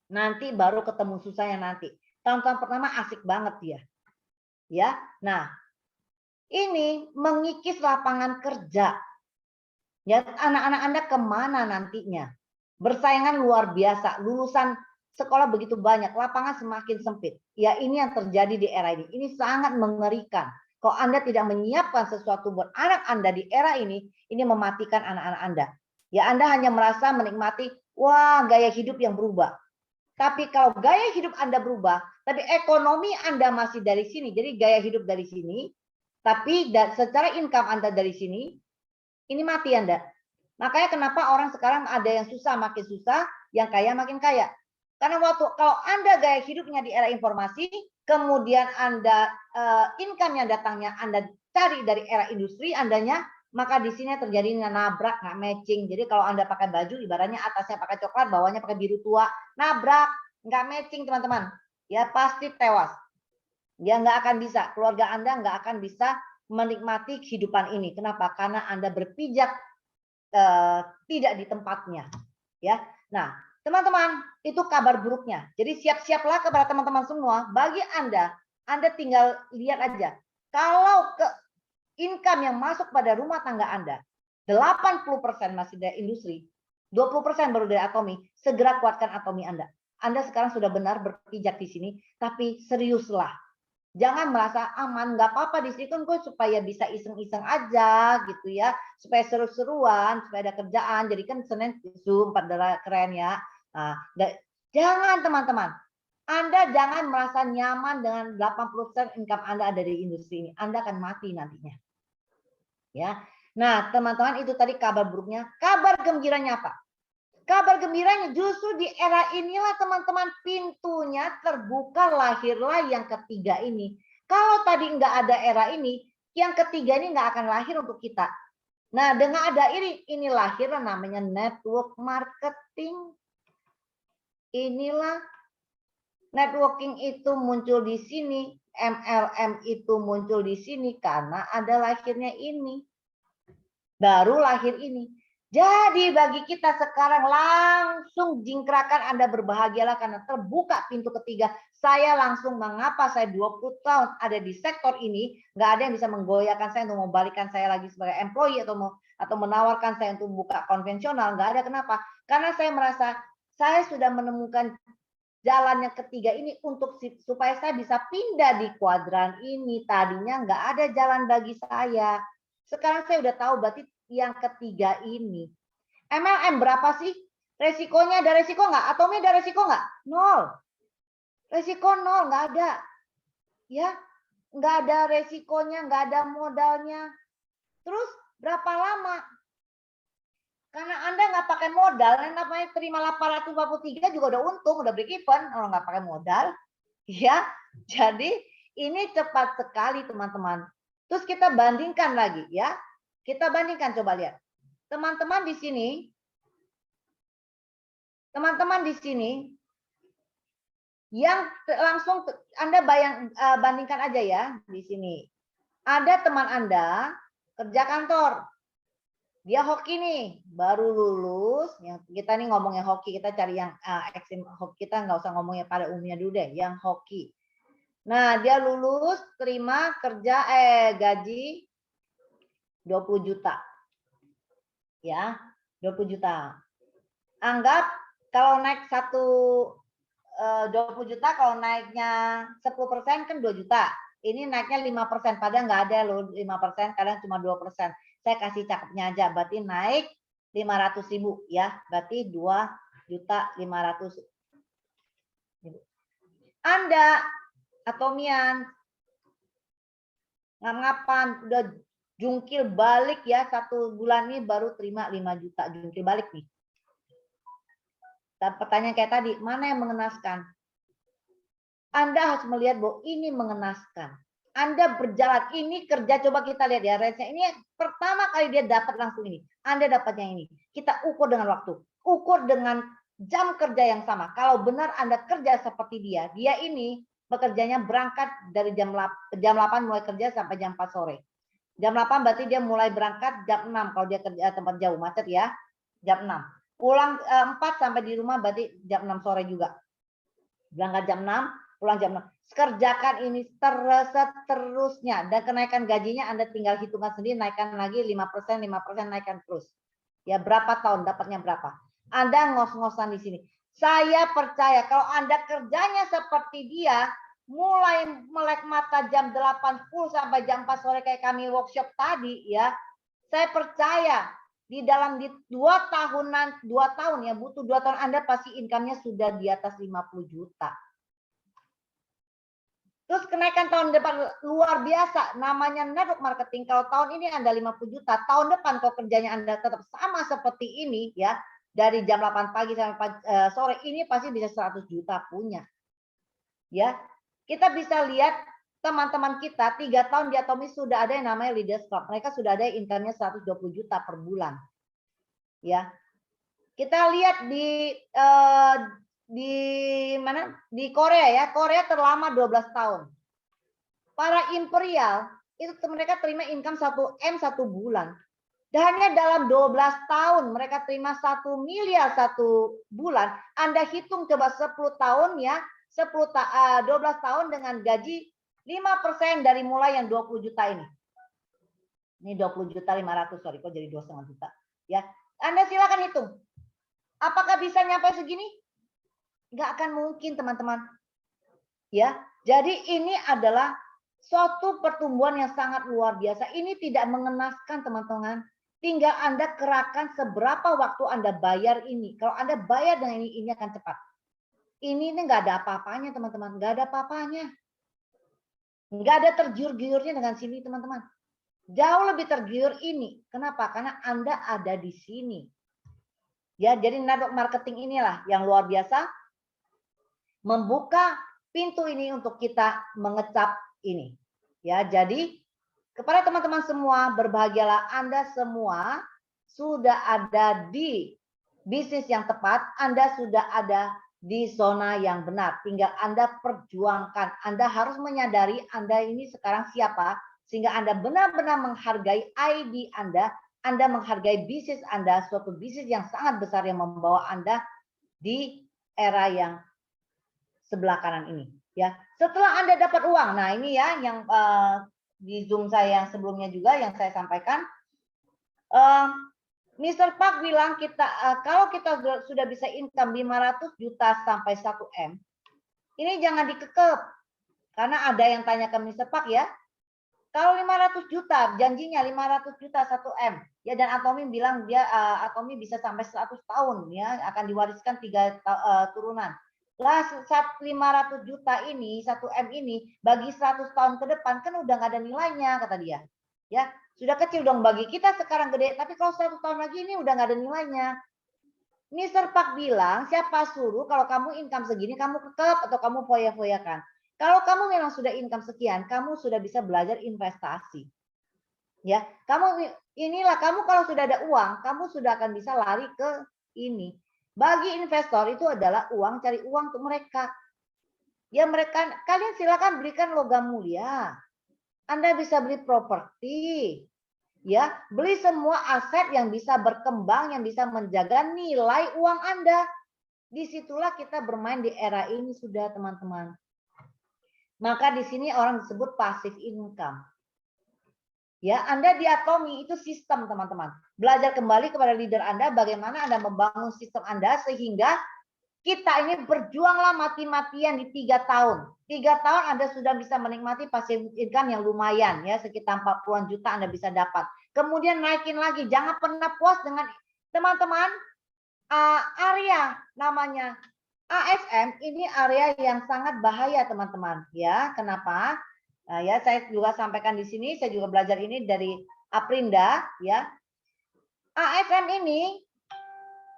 Speaker 1: Nanti baru ketemu susahnya nanti. Tahun-tahun pertama asik banget dia. Ya. Nah, ini mengikis lapangan kerja. Ya, anak-anak Anda kemana nantinya? Bersaingan luar biasa, lulusan sekolah begitu banyak, lapangan semakin sempit. Ya, ini yang terjadi di era ini. Ini sangat mengerikan. Kalau Anda tidak menyiapkan sesuatu buat anak Anda di era ini mematikan anak-anak Anda. Ya, Anda hanya merasa menikmati, wah, gaya hidup yang berubah. Tapi kalau gaya hidup Anda berubah, tapi ekonomi Anda masih dari sini, jadi gaya hidup dari sini, tapi secara income Anda dari sini, ini mati Anda. Makanya kenapa orang sekarang ada yang susah makin susah, yang kaya makin kaya. Karena kalau Anda gaya hidupnya di era informasi, kemudian Anda income yang datangnya Anda cari dari era industri Andanya, maka di sini terjadi nabrak, nggak matching. Jadi kalau Anda pakai baju, ibaratnya atasnya pakai coklat, bawahnya pakai biru tua, nabrak, nggak matching teman-teman. Ya pasti tewas. Ya nggak akan bisa, keluarga Anda nggak akan bisa menikmati kehidupan ini. Kenapa? Karena Anda berpijak tidak di tempatnya. Ya. Nah, teman-teman, itu kabar buruknya. Jadi siap-siaplah kepada teman-teman semua. Bagi Anda tinggal lihat aja. Kalau income yang masuk pada rumah tangga Anda, 80% masih dari industri, 20% baru dari Atomi, segera kuatkan Atomi Anda. Anda sekarang sudah benar berpijak di sini, tapi seriuslah. Jangan merasa aman, nggak apa-apa di sini kan gue supaya bisa iseng-iseng aja gitu ya, supaya seru-seruan, supaya ada kerjaan. Jadi kan Senin Zoom, padahal keren ya. Nah, jangan teman-teman. Anda jangan merasa nyaman dengan 80% income Anda ada di industri ini. Anda akan mati nantinya. Ya. Nah, teman-teman itu tadi kabar buruknya. Kabar gembiranya apa? Kabar gembiranya justru di era inilah teman-teman pintunya terbuka, lahirlah yang ketiga ini. Kalau tadi nggak ada era ini, yang ketiga ini nggak akan lahir untuk kita. Nah, dengan ada ini lahirlah namanya network marketing. Inilah networking itu muncul di sini, MLM itu muncul di sini karena ada lahirnya ini. Baru lahir ini. Jadi bagi kita sekarang langsung jingkrakan Anda berbahagialah karena terbuka pintu ketiga. Saya langsung mengapa saya 20 tahun ada di sektor ini, nggak ada yang bisa menggoyahkan saya untuk membalikan saya lagi sebagai employee atau menawarkan saya untuk buka konvensional, nggak ada. Kenapa? Karena saya merasa saya sudah menemukan jalan yang ketiga ini untuk supaya saya bisa pindah di kuadran ini. Tadinya nggak ada jalan bagi saya. Sekarang saya udah tahu berarti yang ketiga ini. MLM berapa sih? Resikonya ada resiko nggak? Atomi ada resiko nggak? Nol. Resiko nol, nggak ada. Ya, nggak ada resikonya, nggak ada modalnya. Terus berapa lama? Karena Anda nggak pakai modal, yang namanya terima 843 juga udah untung, udah break even, kalau nggak pakai modal. Ya, jadi ini cepat sekali teman-teman. Terus kita bandingkan lagi ya. Kita bandingkan, coba lihat. Teman-teman di sini, yang langsung Anda bandingkan aja ya di sini. Ada teman Anda kerja kantor. Dia hoki nih, baru lulus. Yang kita nih ngomongnya hoki, kita cari yang ekstrim hoki, kita nggak usah ngomongnya pada umumnya dulu deh, yang hoki. Nah, dia lulus, terima kerja gaji 20 juta. Ya, 20 juta. Anggap kalau naik 20 juta, kalau naiknya 10% kan 2 juta. Ini naiknya 5%, padahal nggak ada loh 5%, kadang cuma 2%. Saya kasih cakepnya aja, berarti naik 500.000 ya, berarti 2.500.000. Anda atomian ngapan udah jungkir balik ya, 1 bulan ini baru terima 5 juta jungkir balik nih. Dan pertanyaan kayak tadi, mana yang mengenaskan? Anda harus melihat bahwa ini mengenaskan. Anda berjalan, ini kerja, coba kita lihat ya, range-nya ini pertama kali dia dapat langsung ini. Anda dapatnya ini. Kita ukur dengan waktu, ukur dengan jam kerja yang sama. Kalau benar Anda kerja seperti dia ini bekerjanya berangkat dari jam 8 mulai kerja sampai jam 4 sore. Jam 8 berarti dia mulai berangkat jam 6 kalau dia kerja tempat jauh macet ya. Jam 6. Pulang 4 sampai di rumah berarti jam 6 sore juga. Berangkat jam 6, pulang jam 6. Kerjakan ini seterusnya dan kenaikan gajinya Anda tinggal hitungan sendiri, naikkan lagi 5%, 5% naikkan terus. Ya berapa tahun dapatnya berapa? Anda ngos-ngosan di sini. Saya percaya kalau Anda kerjanya seperti dia, mulai melek mata jam 8.10 sampai jam 4 sore kayak kami workshop tadi ya. Saya percaya di dalam 2 tahun ya, butuh 2 tahun Anda pasti income-nya sudah di atas 50 juta. Terus kenaikan tahun depan luar biasa, namanya network marketing. Kalau tahun ini Anda 50 juta, tahun depan kalau kerjanya Anda tetap sama seperti ini ya, dari jam 8 pagi sampai sore, ini pasti bisa 100 juta punya. Ya, kita bisa lihat teman-teman kita 3 tahun di Atomi sudah ada yang namanya Leaders Club. Mereka sudah ada income-nya 120 juta per bulan. Ya. Kita lihat di mana? Di Korea ya. Korea terlama 12 tahun. Para imperial itu mereka terima income 1 M 1 bulan. Dan hanya dalam 12 tahun mereka terima 1 miliar 1 bulan. Anda hitung coba 10 tahun ya. 12 tahun dengan gaji 5% dari mulai yang 20 juta ini. Ini 20 juta 500, sorry kok jadi 2,5 juta. Ya, Anda silakan hitung. Apakah bisa nyampe segini? Nggak akan mungkin teman-teman. Ya, jadi ini adalah suatu pertumbuhan yang sangat luar biasa. Ini tidak mengenaskan teman-teman. Tinggal Anda kerahkan seberapa waktu Anda bayar ini. Kalau Anda bayar dengan ini akan cepat. Ini nggak ada apa-apanya teman-teman. Nggak ada apa-apanya. Nggak ada tergiur-giurnya dengan sini teman-teman. Jauh lebih tergiur ini. Kenapa? Karena Anda ada di sini. Ya, jadi network marketing inilah yang luar biasa membuka pintu ini untuk kita mengecap ini. Ya, jadi kepada teman-teman semua, berbahagialah Anda semua sudah ada di bisnis yang tepat, Anda sudah ada di zona yang benar. Tinggal Anda perjuangkan. Anda harus menyadari Anda ini sekarang siapa, sehingga Anda benar-benar menghargai ID Anda menghargai bisnis Anda, suatu bisnis yang sangat besar yang membawa Anda di era yang sebelah kanan ini. Ya, setelah Anda dapat uang, nah ini ya yang di Zoom saya yang sebelumnya juga yang saya sampaikan, Mr. Park bilang kita kalau kita sudah bisa income 500 juta sampai 1 M, ini jangan dikekep, karena ada yang tanya ke Mr. Park ya, kalau 500 juta, janjinya 500 juta 1 M, ya dan Atomi bilang dia Atomi bisa sampai 100 tahun ya, akan diwariskan 3 turunan. Lah 500 juta ini, 1 M ini bagi 100 tahun ke depan kan udah nggak ada nilainya kata dia. Ya, sudah kecil dong bagi kita sekarang gede, tapi kalau 100 tahun lagi ini udah nggak ada nilainya. Mr. Park bilang, siapa suruh kalau kamu income segini kamu kekep atau kamu foya-foyakan. Kalau kamu memang sudah income sekian, kamu sudah bisa belajar investasi. Ya, kamu kalau sudah ada uang, kamu sudah akan bisa lari ke ini. Bagi investor itu adalah uang, cari uang untuk mereka. Ya mereka, kalian silakan belikan logam mulia. Anda bisa beli properti. Ya, beli semua aset yang bisa berkembang, yang bisa menjaga nilai uang Anda. Disitulah kita bermain di era ini sudah teman-teman. Maka di sini orang disebut passive income. Ya, Anda di Atomi itu sistem teman-teman. Belajar kembali kepada leader Anda bagaimana Anda membangun sistem Anda sehingga Kita ini berjuanglah mati-matian di 3 tahun. 3 tahun Anda sudah bisa menikmati passive income yang lumayan ya, sekitar 40-an juta Anda bisa dapat. Kemudian naikin lagi, jangan pernah puas dengan teman-teman area namanya ASM, ini area yang sangat bahaya teman-teman ya. Kenapa? Nah, ya saya juga sampaikan di sini, saya juga belajar ini dari Aprinda ya. ASM ini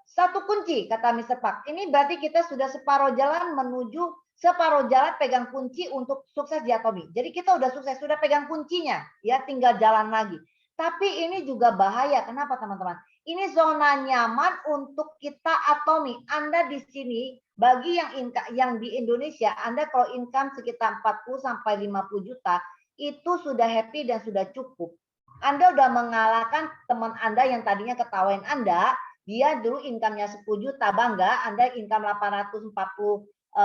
Speaker 1: satu kunci kata Mr. Park. Ini berarti kita sudah separuh jalan menuju separuh jalan pegang kunci untuk sukses di Atomi. Jadi kita udah sukses, sudah pegang kuncinya, ya tinggal jalan lagi. Tapi ini juga bahaya. Kenapa teman-teman? Ini zona nyaman untuk kita Atomi. Anda di sini bagi yang di Indonesia, Anda kalau income sekitar 40 sampai 50 juta itu sudah happy dan sudah cukup. Anda udah mengalahkan teman Anda yang tadinya ketawain Anda. Dia dulu income-nya 10 juta, bangga. Anda income 843.000,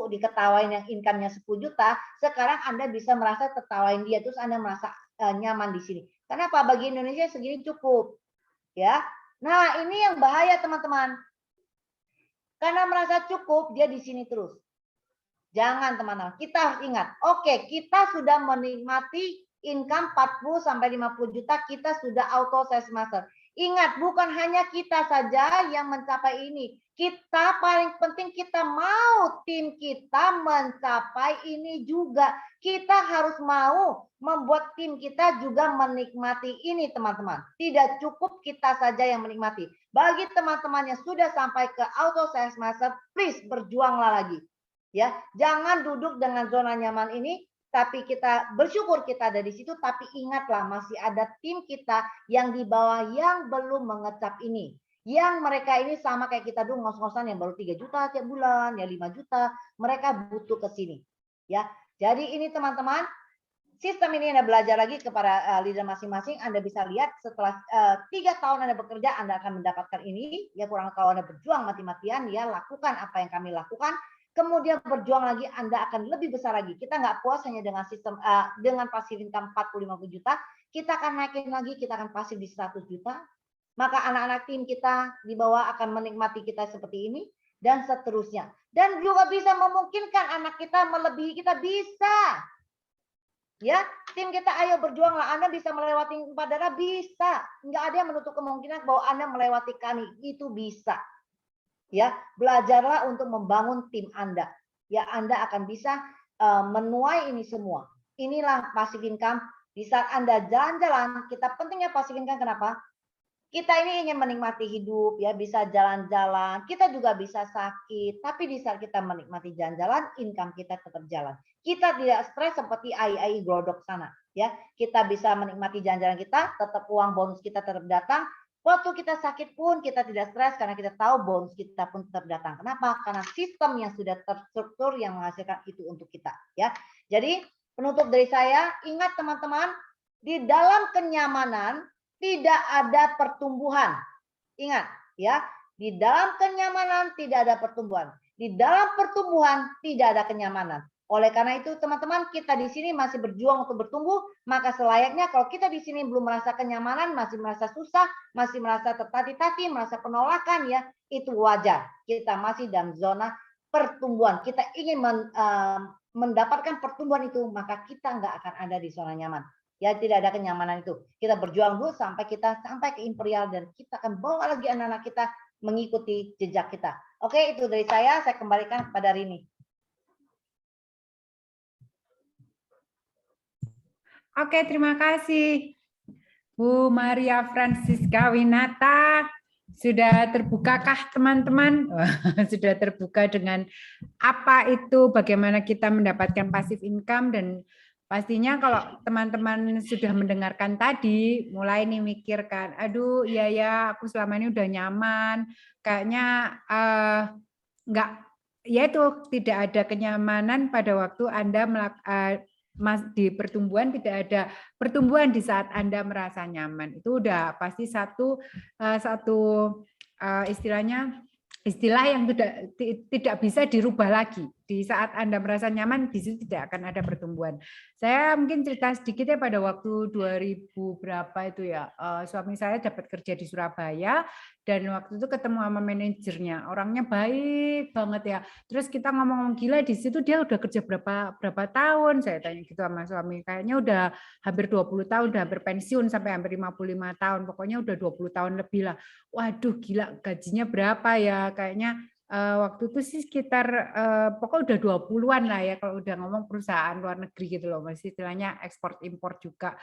Speaker 1: diketawain yang income-nya 10 juta. Sekarang Anda bisa merasa tertawain dia, terus Anda merasa nyaman di sini. Kenapa? Bagi Indonesia segini cukup. Ya. Nah, ini yang bahaya teman-teman. Karena merasa cukup, dia di sini terus. Jangan teman-teman. Kita harus ingat, oke, kita sudah menikmati income 40 sampai 50 juta, kita sudah auto sales master. Ingat, bukan hanya kita saja yang mencapai ini. Kita paling penting kita mau tim kita mencapai ini juga. Kita harus mau membuat tim kita juga menikmati ini teman-teman. Tidak cukup kita saja yang menikmati. Bagi teman-teman yang sudah sampai ke auto sales master, please berjuanglah lagi. Ya, jangan duduk dengan zona nyaman ini. Tapi kita bersyukur kita ada di situ, tapi ingatlah masih ada tim kita yang di bawah yang belum mengecap ini. Yang mereka ini sama kayak kita dulu, ngos-ngosan yang baru 3 juta tiap bulan, ya 5 juta, mereka butuh ke sini. Ya. Jadi ini teman-teman, sistem ini Anda belajar lagi kepada leader masing-masing, Anda bisa lihat setelah 3 tahun Anda bekerja, Anda akan mendapatkan ini. Ya kurang kalau Anda berjuang mati-matian, ya lakukan apa yang kami lakukan. Kemudian berjuang lagi, Anda akan lebih besar lagi. Kita nggak puas hanya dengan sistem dengan passive income 40-50 juta, kita akan naikin lagi, kita akan pasif di 100 juta. Maka anak-anak tim kita di bawah akan menikmati kita seperti ini dan seterusnya. Dan juga bisa memungkinkan anak kita melebihi kita, bisa. Ya, tim kita ayo berjuanglah. Anda bisa melewati 4 darah, bisa. Nggak ada yang menutup kemungkinan bahwa Anda melewati kami, itu bisa. Ya, belajarlah untuk membangun tim Anda. Ya, Anda akan bisa menuai ini semua. Inilah passive income. Di saat Anda jalan-jalan, kita pentingnya passive income kenapa? Kita ini ingin menikmati hidup, ya bisa jalan-jalan. Kita juga bisa sakit, tapi di saat kita menikmati jalan-jalan, income kita tetap jalan. Kita tidak stres seperti AI glodok sana. Ya, kita bisa menikmati jalan-jalan kita, tetap uang bonus kita tetap datang. Waktu kita sakit pun kita tidak stres karena kita tahu bonus kita pun tetap datang. Kenapa? Karena sistem yang sudah terstruktur yang menghasilkan itu untuk kita. Ya, jadi penutup dari saya, ingat teman-teman, di dalam kenyamanan tidak ada pertumbuhan. Ingat, ya, di dalam kenyamanan tidak ada pertumbuhan. Di dalam pertumbuhan tidak ada kenyamanan. Oleh karena itu teman-teman, kita di sini masih berjuang untuk bertumbuh, maka selayaknya kalau kita di sini belum merasa kenyamanan, masih merasa susah, masih merasa tertati-tati, merasa penolakan, ya itu wajar. Kita masih dalam zona pertumbuhan. Kita ingin mendapatkan pertumbuhan itu, maka kita nggak akan ada di zona nyaman. Ya tidak ada kenyamanan itu. Kita berjuang dulu sampai kita sampai ke imperial dan kita akan bawa lagi anak-anak kita mengikuti jejak kita. Oke, itu dari saya kembalikan kepada Rini.
Speaker 2: Oke, terima kasih Bu Maria Francisca Winata. Sudah terbukakah teman-teman? Sudah terbuka dengan apa itu, bagaimana kita mendapatkan passive income, dan pastinya kalau teman-teman sudah mendengarkan tadi, mulai nih mikirkan, aduh iya ya aku selama ini udah nyaman, kayaknya enggak, ya itu tidak ada kenyamanan pada waktu Anda di pertumbuhan, tidak ada pertumbuhan di saat Anda merasa nyaman. Itu udah pasti satu istilahnya istilah yang tidak bisa dirubah lagi. di saat Anda merasa nyaman, di situ tidak akan ada pertumbuhan. Saya mungkin cerita sedikit ya, pada waktu 2000 berapa itu ya, suami saya dapat kerja di Surabaya, dan waktu itu ketemu sama manajernya, orangnya baik banget ya. Terus kita ngomong gila, di situ dia udah kerja berapa tahun, saya tanya gitu sama suami, kayaknya udah hampir 20 tahun, udah hampir pensiun sampai hampir 55 tahun, pokoknya udah 20 tahun lebih lah. Waduh gila, gajinya berapa ya, kayaknya waktu itu sih sekitar pokoknya udah 20-an lah ya, kalau udah ngomong perusahaan luar negeri gitu loh, masih istilahnya ekspor impor juga,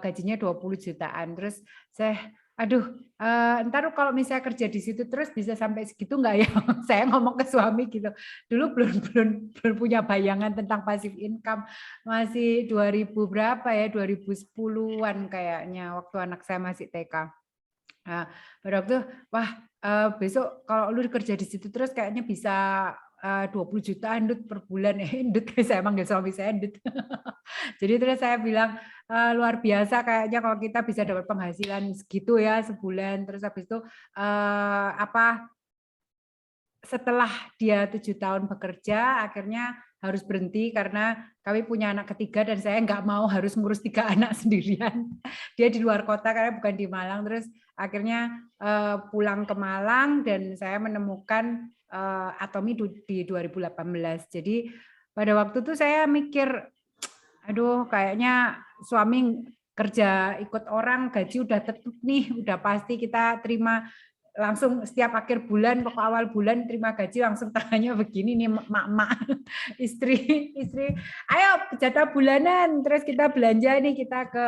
Speaker 2: gajinya 20 jutaan. Terus saya aduh, ntar kalau misalnya kerja di situ terus bisa sampai segitu nggak ya? Saya ngomong ke suami gitu. Dulu belum punya bayangan tentang passive income, masih 2000 berapa ya, 2010-an kayaknya waktu anak saya masih TK. Nah, pada waktu wah, besok kalau lu kerja di situ terus kayaknya bisa 20 jutaan Ndut per bulan. Ndut, saya manggil suami saya Ndut. Jadi terus saya bilang, luar biasa kayaknya kalau kita bisa dapat penghasilan segitu ya sebulan. Terus habis itu setelah dia 7 tahun bekerja, akhirnya harus berhenti karena kami punya anak ketiga dan saya nggak mau harus ngurus 3 anak sendirian. Dia di luar kota karena bukan di Malang. Terus akhirnya pulang ke Malang dan saya menemukan Atomi di 2018. Jadi pada waktu itu saya mikir, aduh kayaknya suami kerja ikut orang, gaji udah tetap nih, udah pasti kita terima langsung setiap akhir bulan, pokok awal bulan terima gaji langsung tangannya begini nih, mak-mak istri, ayo jatah bulanan, terus kita belanja nih, kita ke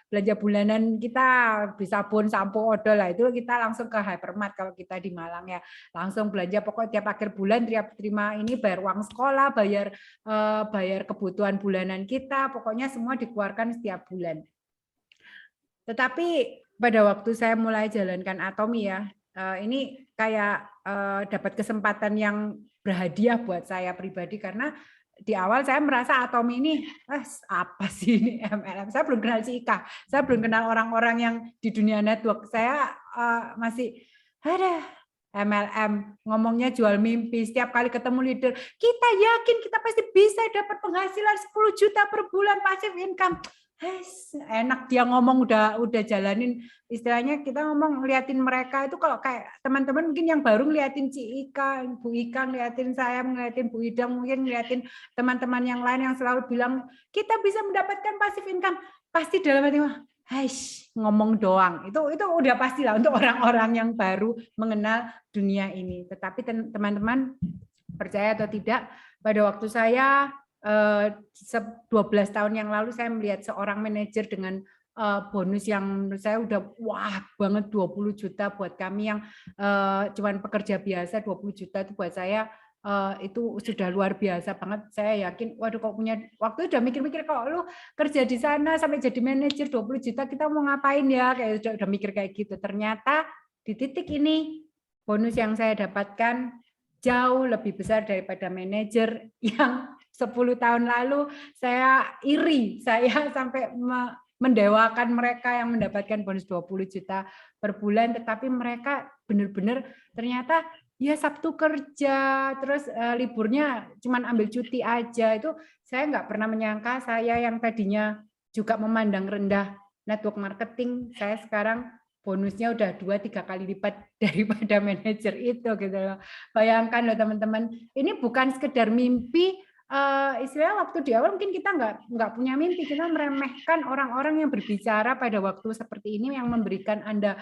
Speaker 2: belanja bulanan kita, bisa sabun, sampo, odol lah, itu kita langsung ke hypermart kalau kita di Malang ya, langsung belanja pokok tiap akhir bulan terima ini, bayar uang sekolah, bayar kebutuhan bulanan kita, pokoknya semua dikeluarkan setiap bulan. Tetapi pada waktu saya mulai jalankan Atomi ya, ini kayak dapat kesempatan yang berhadiah buat saya pribadi, karena di awal saya merasa Atomi ini apa sih ini MLM, saya belum kenal si Ika, saya belum kenal orang-orang yang di dunia network, saya masih ada MLM, ngomongnya jual mimpi, setiap kali ketemu leader, kita yakin kita pasti bisa dapat penghasilan 10 juta per bulan passive income. Enak dia ngomong, udah jalanin, istilahnya kita ngomong ngeliatin mereka itu, kalau kayak teman-teman mungkin yang baru ngeliatin Ci Ika, Bu Ika, ngeliatin saya, ngeliatin Bu Idang, mungkin ngeliatin teman-teman yang lain yang selalu bilang kita bisa mendapatkan passive income, pasti dalam hati ngomong doang, itu udah pastilah untuk orang-orang yang baru mengenal dunia ini. Tetapi teman-teman percaya atau tidak, pada waktu saya 12 tahun yang lalu saya melihat seorang manajer dengan bonus yang menurut saya udah wah banget, 20 juta buat kami yang cuman pekerja biasa, 20 juta itu buat saya itu sudah luar biasa banget. Saya yakin, waduh kok punya waktu udah mikir-mikir, kalau lu kerja di sana sampai jadi manajer 20 juta kita mau ngapain ya, kayak udah mikir kayak gitu. Ternyata di titik ini bonus yang saya dapatkan jauh lebih besar daripada manajer yang 10 tahun lalu. Saya iri, saya sampai mendewakan mereka yang mendapatkan bonus 20 juta per bulan, tetapi mereka benar-benar ternyata ya Sabtu kerja, terus liburnya cuman ambil cuti aja. Itu saya nggak pernah menyangka, saya yang tadinya juga memandang rendah network marketing, saya sekarang bonusnya udah 2-3 kali lipat daripada manajer itu gitu loh. Bayangkan loh teman-teman, ini bukan sekedar mimpi, istilahnya waktu di awal mungkin kita nggak punya mimpi, kita meremehkan orang-orang yang berbicara pada waktu seperti ini, yang memberikan Anda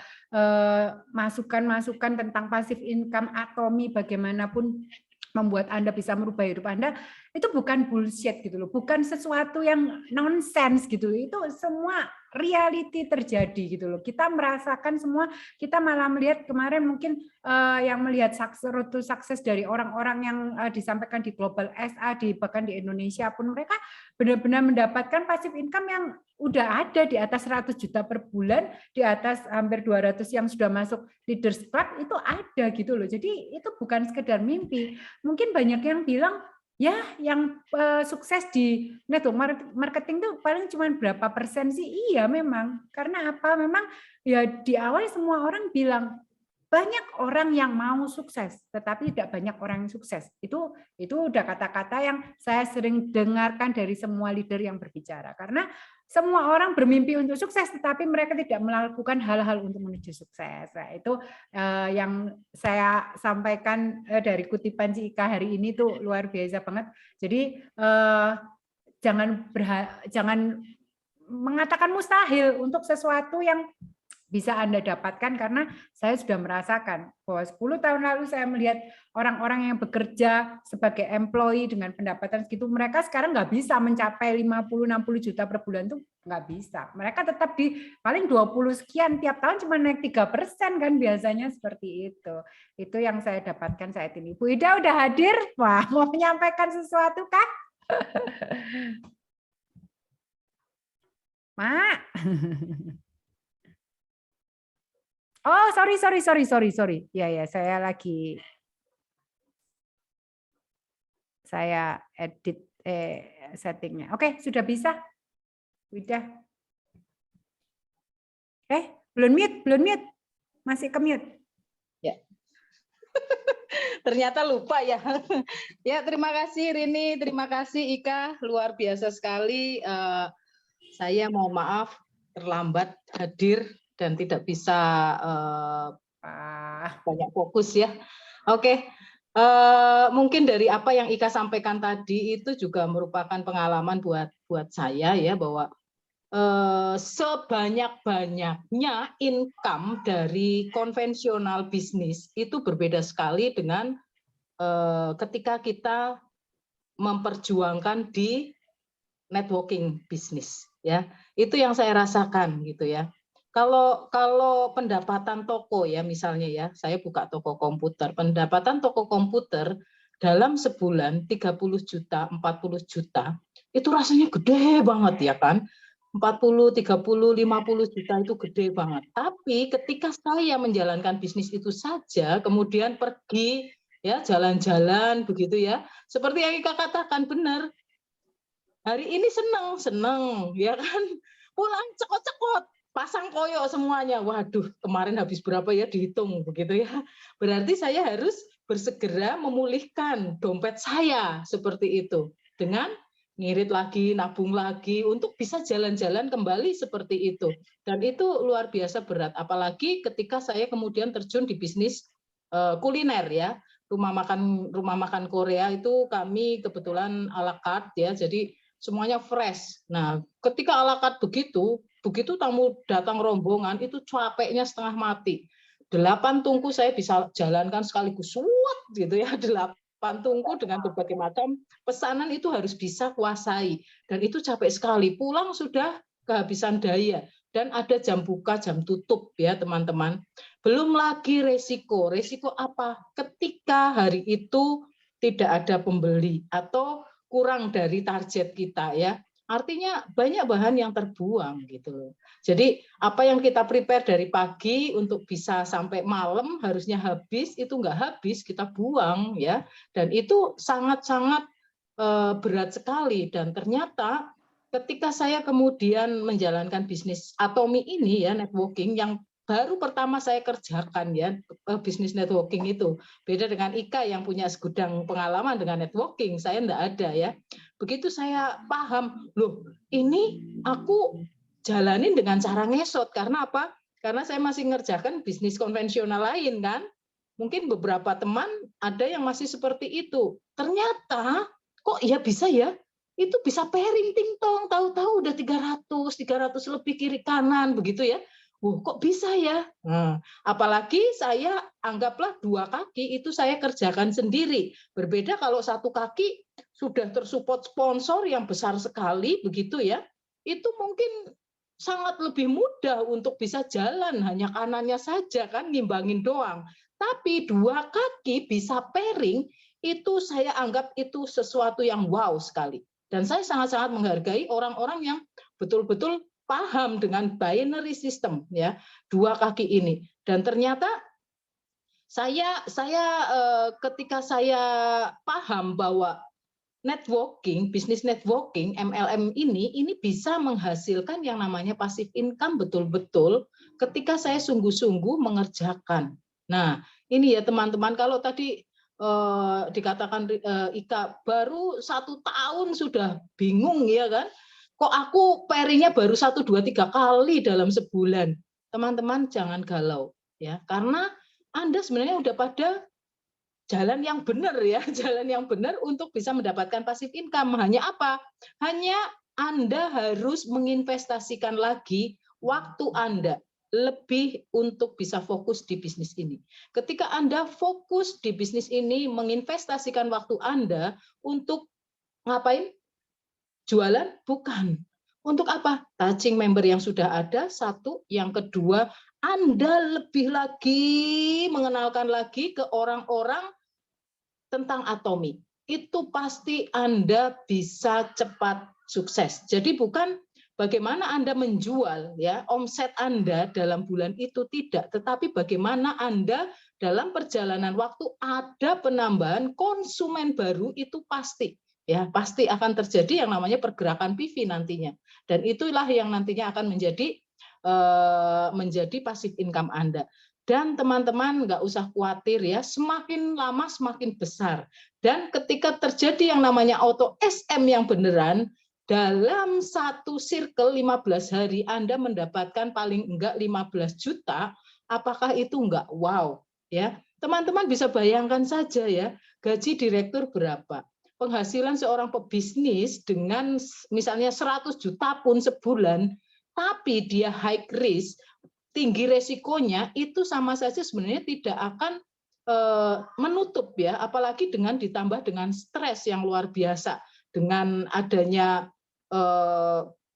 Speaker 2: masukan-masukan tentang passive income, Atomi, bagaimanapun membuat Anda bisa merubah hidup Anda, itu bukan bullshit gitu loh, bukan sesuatu yang nonsense gitu loh, itu semua reality terjadi gitu loh. Kita merasakan semua, kita malah melihat kemarin mungkin yang melihat road to success dari orang-orang yang disampaikan di Global SA, bahkan di Indonesia pun, mereka benar-benar mendapatkan passive income yang udah ada di atas 100 juta per bulan, di atas hampir 200 yang sudah masuk Leaders Club, itu ada gitu loh. Jadi itu bukan sekedar mimpi. Mungkin banyak yang bilang, ya yang sukses di network marketing itu paling cuma berapa persen sih? Iya memang. Karena apa? Memang ya di awal semua orang bilang banyak orang yang mau sukses, tetapi tidak banyak orang yang sukses. Itu udah kata-kata yang saya sering dengarkan dari semua leader yang berbicara. Karena semua orang bermimpi untuk sukses, tetapi mereka tidak melakukan hal-hal untuk menuju sukses. Nah, itu yang saya sampaikan dari kutipan si Ika hari ini tuh luar biasa banget. Jadi jangan mengatakan mustahil untuk sesuatu yang bisa Anda dapatkan, karena saya sudah merasakan bahwa 10 tahun lalu saya melihat orang-orang yang bekerja sebagai employee dengan pendapatan segitu, mereka sekarang nggak bisa mencapai 50-60 juta per bulan, tuh nggak bisa. Mereka tetap di paling 20 sekian, tiap tahun cuma naik 3% kan biasanya, seperti itu. Itu yang saya dapatkan saat ini. Bu Ida udah hadir, wah, mau menyampaikan sesuatu kah? Mak. Oh, sorry. Ya, saya edit settingnya. Oke, sudah bisa. Udah. Belum mute. Masih ke mute.
Speaker 3: Ya. Ternyata lupa ya. Ya, terima kasih Rini, terima kasih Ika, luar biasa sekali. Saya mohon maaf terlambat hadir dan tidak bisa banyak fokus ya. Oke, mungkin dari apa yang Ika sampaikan tadi itu juga merupakan pengalaman buat saya ya, bahwa sebanyak-banyaknya income dari konvensional bisnis itu berbeda sekali dengan ketika kita memperjuangkan di networking bisnis ya. Itu yang saya rasakan gitu ya. Kalau pendapatan toko ya, misalnya ya, saya buka toko komputer, pendapatan toko komputer dalam sebulan 30 juta, 40 juta, itu rasanya gede banget ya kan. 40, 30, 50 juta itu gede banget. Tapi ketika saya menjalankan bisnis itu saja, kemudian pergi ya jalan-jalan begitu ya, seperti yang Ika katakan benar. Hari ini seneng ya kan, pulang cekot-cekot, pasang koyo semuanya. Waduh, kemarin habis berapa ya, dihitung begitu ya. Berarti saya harus bersegera memulihkan dompet saya seperti itu dengan ngirit lagi, nabung lagi untuk bisa jalan-jalan kembali seperti itu. Dan itu luar biasa berat, apalagi ketika saya kemudian terjun di bisnis kuliner ya. Rumah makan Korea itu kami kebetulan à la carte ya, jadi semuanya fresh. Nah, ketika à la carte begitu tamu datang rombongan itu capeknya setengah mati. 8 tungku saya bisa jalankan sekaligus gitu ya, 8 tungku dengan berbagai macam pesanan itu harus bisa kuasai. Dan itu capek sekali. Pulang sudah kehabisan daya. Dan ada jam buka, jam tutup ya teman-teman. Belum lagi resiko. Resiko apa? Ketika hari itu tidak ada pembeli atau kurang dari target kita ya, artinya banyak bahan yang terbuang gitu loh. Jadi apa yang kita prepare dari pagi untuk bisa sampai malam harusnya habis, itu nggak habis, kita buang ya, dan itu sangat-sangat berat sekali. Dan ternyata ketika saya kemudian menjalankan bisnis Atomi ini ya, networking yang baru pertama saya kerjakan ya, bisnis networking itu. Beda dengan Ika yang punya segudang pengalaman dengan networking, saya enggak ada ya. Begitu saya paham, loh ini aku jalanin dengan cara ngesot. Karena apa? Karena saya masih ngerjakan bisnis konvensional lain kan. Mungkin beberapa teman ada yang masih seperti itu. Ternyata kok ya bisa ya? Itu bisa pairing ting-tong, tahu-tahu udah 300 lebih kiri kanan begitu ya. Kok bisa ya? Nah, apalagi saya anggaplah 2 kaki itu saya kerjakan sendiri. Berbeda kalau 1 kaki sudah tersupport sponsor yang besar sekali begitu ya. Itu mungkin sangat lebih mudah untuk bisa jalan, hanya kanannya saja kan ngimbangin doang. Tapi 2 kaki bisa pairing, itu saya anggap itu sesuatu yang wow sekali. Dan saya sangat-sangat menghargai orang-orang yang betul-betul paham dengan binary system ya, 2 kaki ini. Dan ternyata saya ketika saya paham bahwa networking, bisnis networking, MLM ini bisa menghasilkan yang namanya passive income betul-betul ketika saya sungguh-sungguh mengerjakan. Nah, ini ya teman-teman, kalau tadi dikatakan Ika baru 1 tahun sudah bingung ya kan, kok aku pairingnya baru 1, 2, 3 kali dalam sebulan. Teman-teman jangan galau ya, karena Anda sebenarnya udah pada jalan yang benar ya, jalan yang benar untuk bisa mendapatkan passive income. Hanya apa? Hanya Anda harus menginvestasikan lagi waktu Anda lebih untuk bisa fokus di bisnis ini. Ketika Anda fokus di bisnis ini, menginvestasikan waktu Anda untuk ngapain? Jualan? Bukan. Untuk apa? Touching member yang sudah ada, satu. Yang kedua, Anda lebih lagi mengenalkan lagi ke orang-orang tentang Atomi. Itu pasti Anda bisa cepat sukses. Jadi bukan bagaimana Anda menjual ya omset Anda dalam bulan itu tidak, tetapi bagaimana Anda dalam perjalanan waktu ada penambahan konsumen baru itu pasti ya, pasti akan terjadi yang namanya pergerakan PV nantinya. Dan itulah yang nantinya akan menjadi passive income Anda. Dan teman-teman nggak usah khawatir ya, semakin lama semakin besar. Dan ketika terjadi yang namanya auto SM yang beneran, dalam satu circle 15 hari Anda mendapatkan paling enggak 15 juta, apakah itu enggak wow? Ya, teman-teman bisa bayangkan saja ya, gaji direktur berapa? Penghasilan seorang pebisnis dengan misalnya 100 juta pun sebulan, tapi dia high risk, tinggi resikonya, itu sama saja sebenarnya tidak akan menutup ya, apalagi dengan ditambah dengan stres yang luar biasa, dengan adanya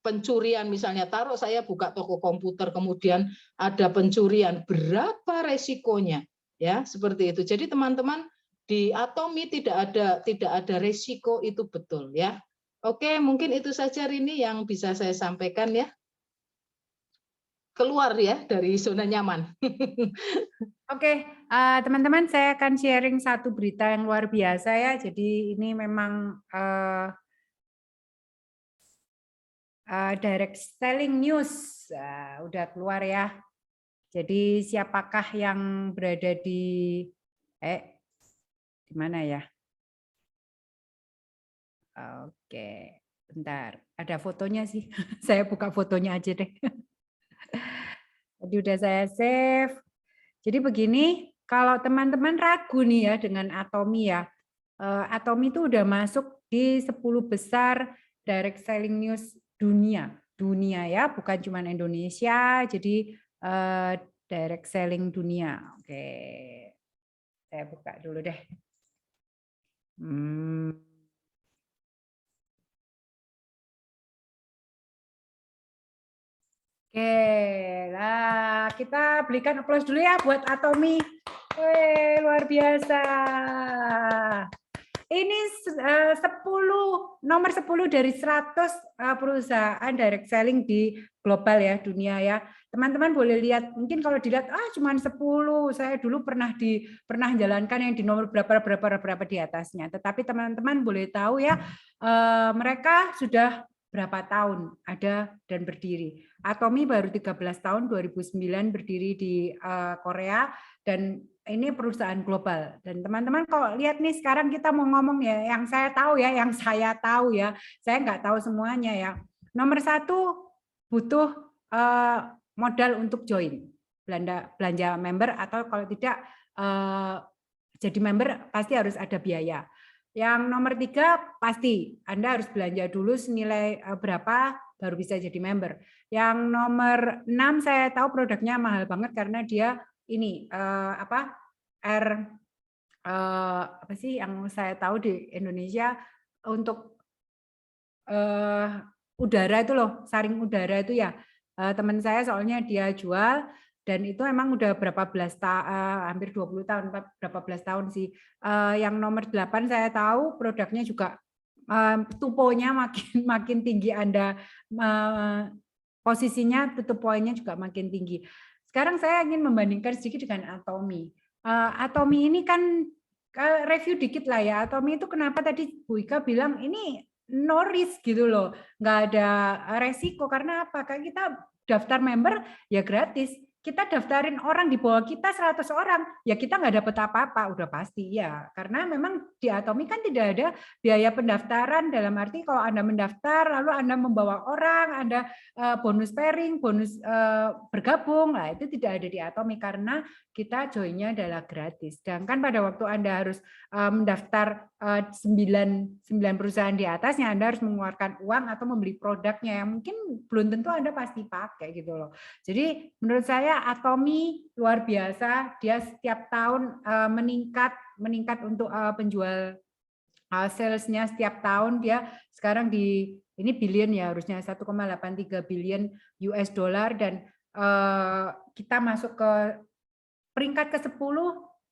Speaker 3: pencurian, misalnya taruh saya buka toko komputer kemudian ada pencurian, berapa resikonya ya, seperti itu. Jadi teman-teman, di Atomi tidak ada resiko, itu betul ya. Oke, mungkin itu saja Rini yang bisa saya sampaikan ya. Keluar ya dari zona nyaman.
Speaker 2: Oke, teman-teman, saya akan sharing satu berita yang luar biasa ya. Jadi ini memang direct selling news udah keluar ya. Jadi siapakah yang berada di mana ya? Oke, bentar. Ada fotonya sih. Saya buka fotonya aja deh. Tadi udah saya save. Jadi begini, kalau teman-teman ragu nih ya dengan Atomi ya, Atomi itu udah masuk di 10 besar direct selling news dunia ya, bukan cuma Indonesia, jadi direct selling dunia. Oke, saya buka dulu deh. Oke, lah kita berikan aplaus dulu ya buat Atomi. Luar biasa. Ini nomor 10 dari 100 perusahaan direct selling di global ya, dunia ya. Teman-teman boleh lihat, mungkin kalau dilihat cuma 10, saya dulu pernah jalankan yang di nomor berapa di atasnya. Tetapi teman-teman boleh tahu ya, mereka sudah berapa tahun ada dan berdiri. Atomi baru 13 tahun, 2009 berdiri di Korea, dan ini perusahaan global. Dan teman-teman kalau lihat nih, sekarang kita mau ngomong ya, yang saya tahu ya, saya nggak tahu semuanya ya. Nomor 1, butuh modal untuk join, belanja member, atau kalau tidak jadi member pasti harus ada biaya. Yang nomor 3, pasti Anda harus belanja dulu senilai berapa baru bisa jadi member. Yang nomor 6, saya tahu produknya mahal banget karena dia ini apa sih yang saya tahu di Indonesia untuk udara itu loh, saring udara itu ya. Teman saya soalnya dia jual, dan itu emang udah hampir 20 tahun, berapa belas tahun sih. Yang nomor 8 saya tahu produknya juga tuponya makin tinggi, Anda posisinya tutup poinnya juga makin tinggi. Sekarang saya ingin membandingkan sedikit dengan Atomi. Atomi ini kan review dikit lah ya. Atomi itu kenapa tadi Bu Ika bilang ini no risk gitu loh, nggak ada resiko, karena apa? Karena kita daftar member ya gratis, kita daftarin orang di bawah kita 100 orang, ya kita nggak dapat apa-apa, udah pasti ya. Karena memang di Atomi kan tidak ada biaya pendaftaran, dalam arti kalau Anda mendaftar, lalu Anda membawa orang, Anda bonus pairing, bonus bergabung, nah itu tidak ada di Atomi karena kita joinnya adalah gratis. Sedangkan pada waktu Anda harus mendaftar 9 perusahaan di atasnya, Anda harus mengeluarkan uang atau membeli produknya yang mungkin belum tentu Anda pasti pakai gitu loh. Jadi menurut saya Atomi luar biasa, dia setiap tahun meningkat untuk penjual salesnya setiap tahun. Dia sekarang ini billion ya, harusnya 1,83 billion US dollar, dan kita masuk ke peringkat ke-10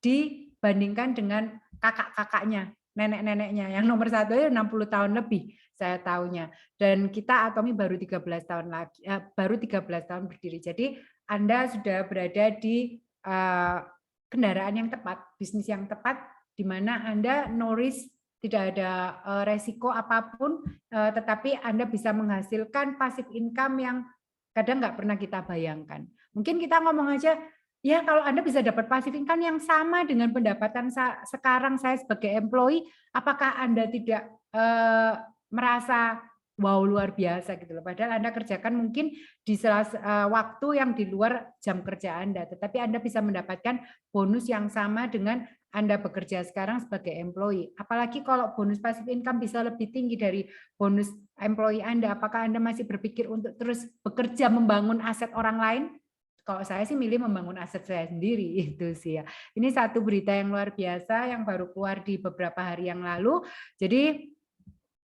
Speaker 2: dibandingkan dengan kakak-kakaknya, nenek-neneknya. Yang nomor 1 itu 60 tahun lebih saya tahunya. Dan kita Atomi baru 13 tahun lagi, baru 13 tahun berdiri. Jadi Anda sudah berada di kendaraan yang tepat, bisnis yang tepat, di mana Anda no risk, tidak ada resiko apapun, tetapi Anda bisa menghasilkan passive income yang kadang nggak pernah kita bayangkan. Mungkin kita ngomong aja, ya kalau Anda bisa dapat passive income yang sama dengan pendapatan sekarang saya sebagai employee, apakah Anda tidak merasa wow luar biasa gitu loh. Padahal Anda kerjakan mungkin di waktu yang di luar jam kerja Anda, tetapi Anda bisa mendapatkan bonus yang sama dengan Anda bekerja sekarang sebagai employee. Apalagi kalau bonus passive income bisa lebih tinggi dari bonus employee Anda, apakah Anda masih berpikir untuk terus bekerja membangun aset orang lain? Kalau saya sih milih membangun aset saya sendiri, itu sih ya. Ini satu berita yang luar biasa yang baru keluar di beberapa hari yang lalu. Jadi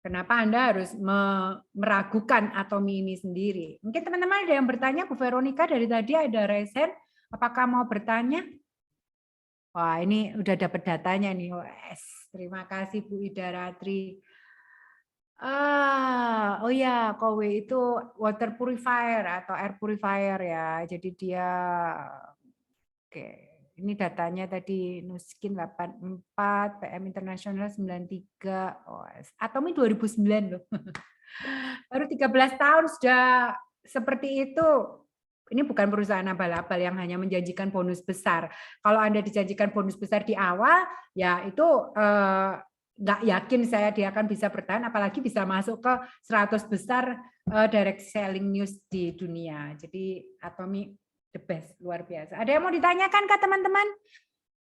Speaker 2: kenapa Anda harus meragukan Atomi ini sendiri? Mungkin teman-teman ada yang bertanya, Bu Veronica dari tadi ada raise hand. Apakah mau bertanya? Wah, ini udah dapat datanya nih. Yes. Terima kasih Bu Ida Ratri. Oh ya, Kowe itu water purifier atau air purifier ya. Jadi dia, oke, ini datanya tadi Nuskin 84, PM Internasional 93, Atomi 2009 loh. Baru 13 tahun sudah seperti itu. Ini bukan perusahaan abal-abal yang hanya menjanjikan bonus besar. Kalau Anda dijanjikan bonus besar di awal, ya itu nggak yakin saya dia akan bisa bertahan, apalagi bisa masuk ke 100 besar direct selling news di dunia. Jadi Atomi the best, luar biasa. Ada yang mau ditanyakan Kak teman-teman?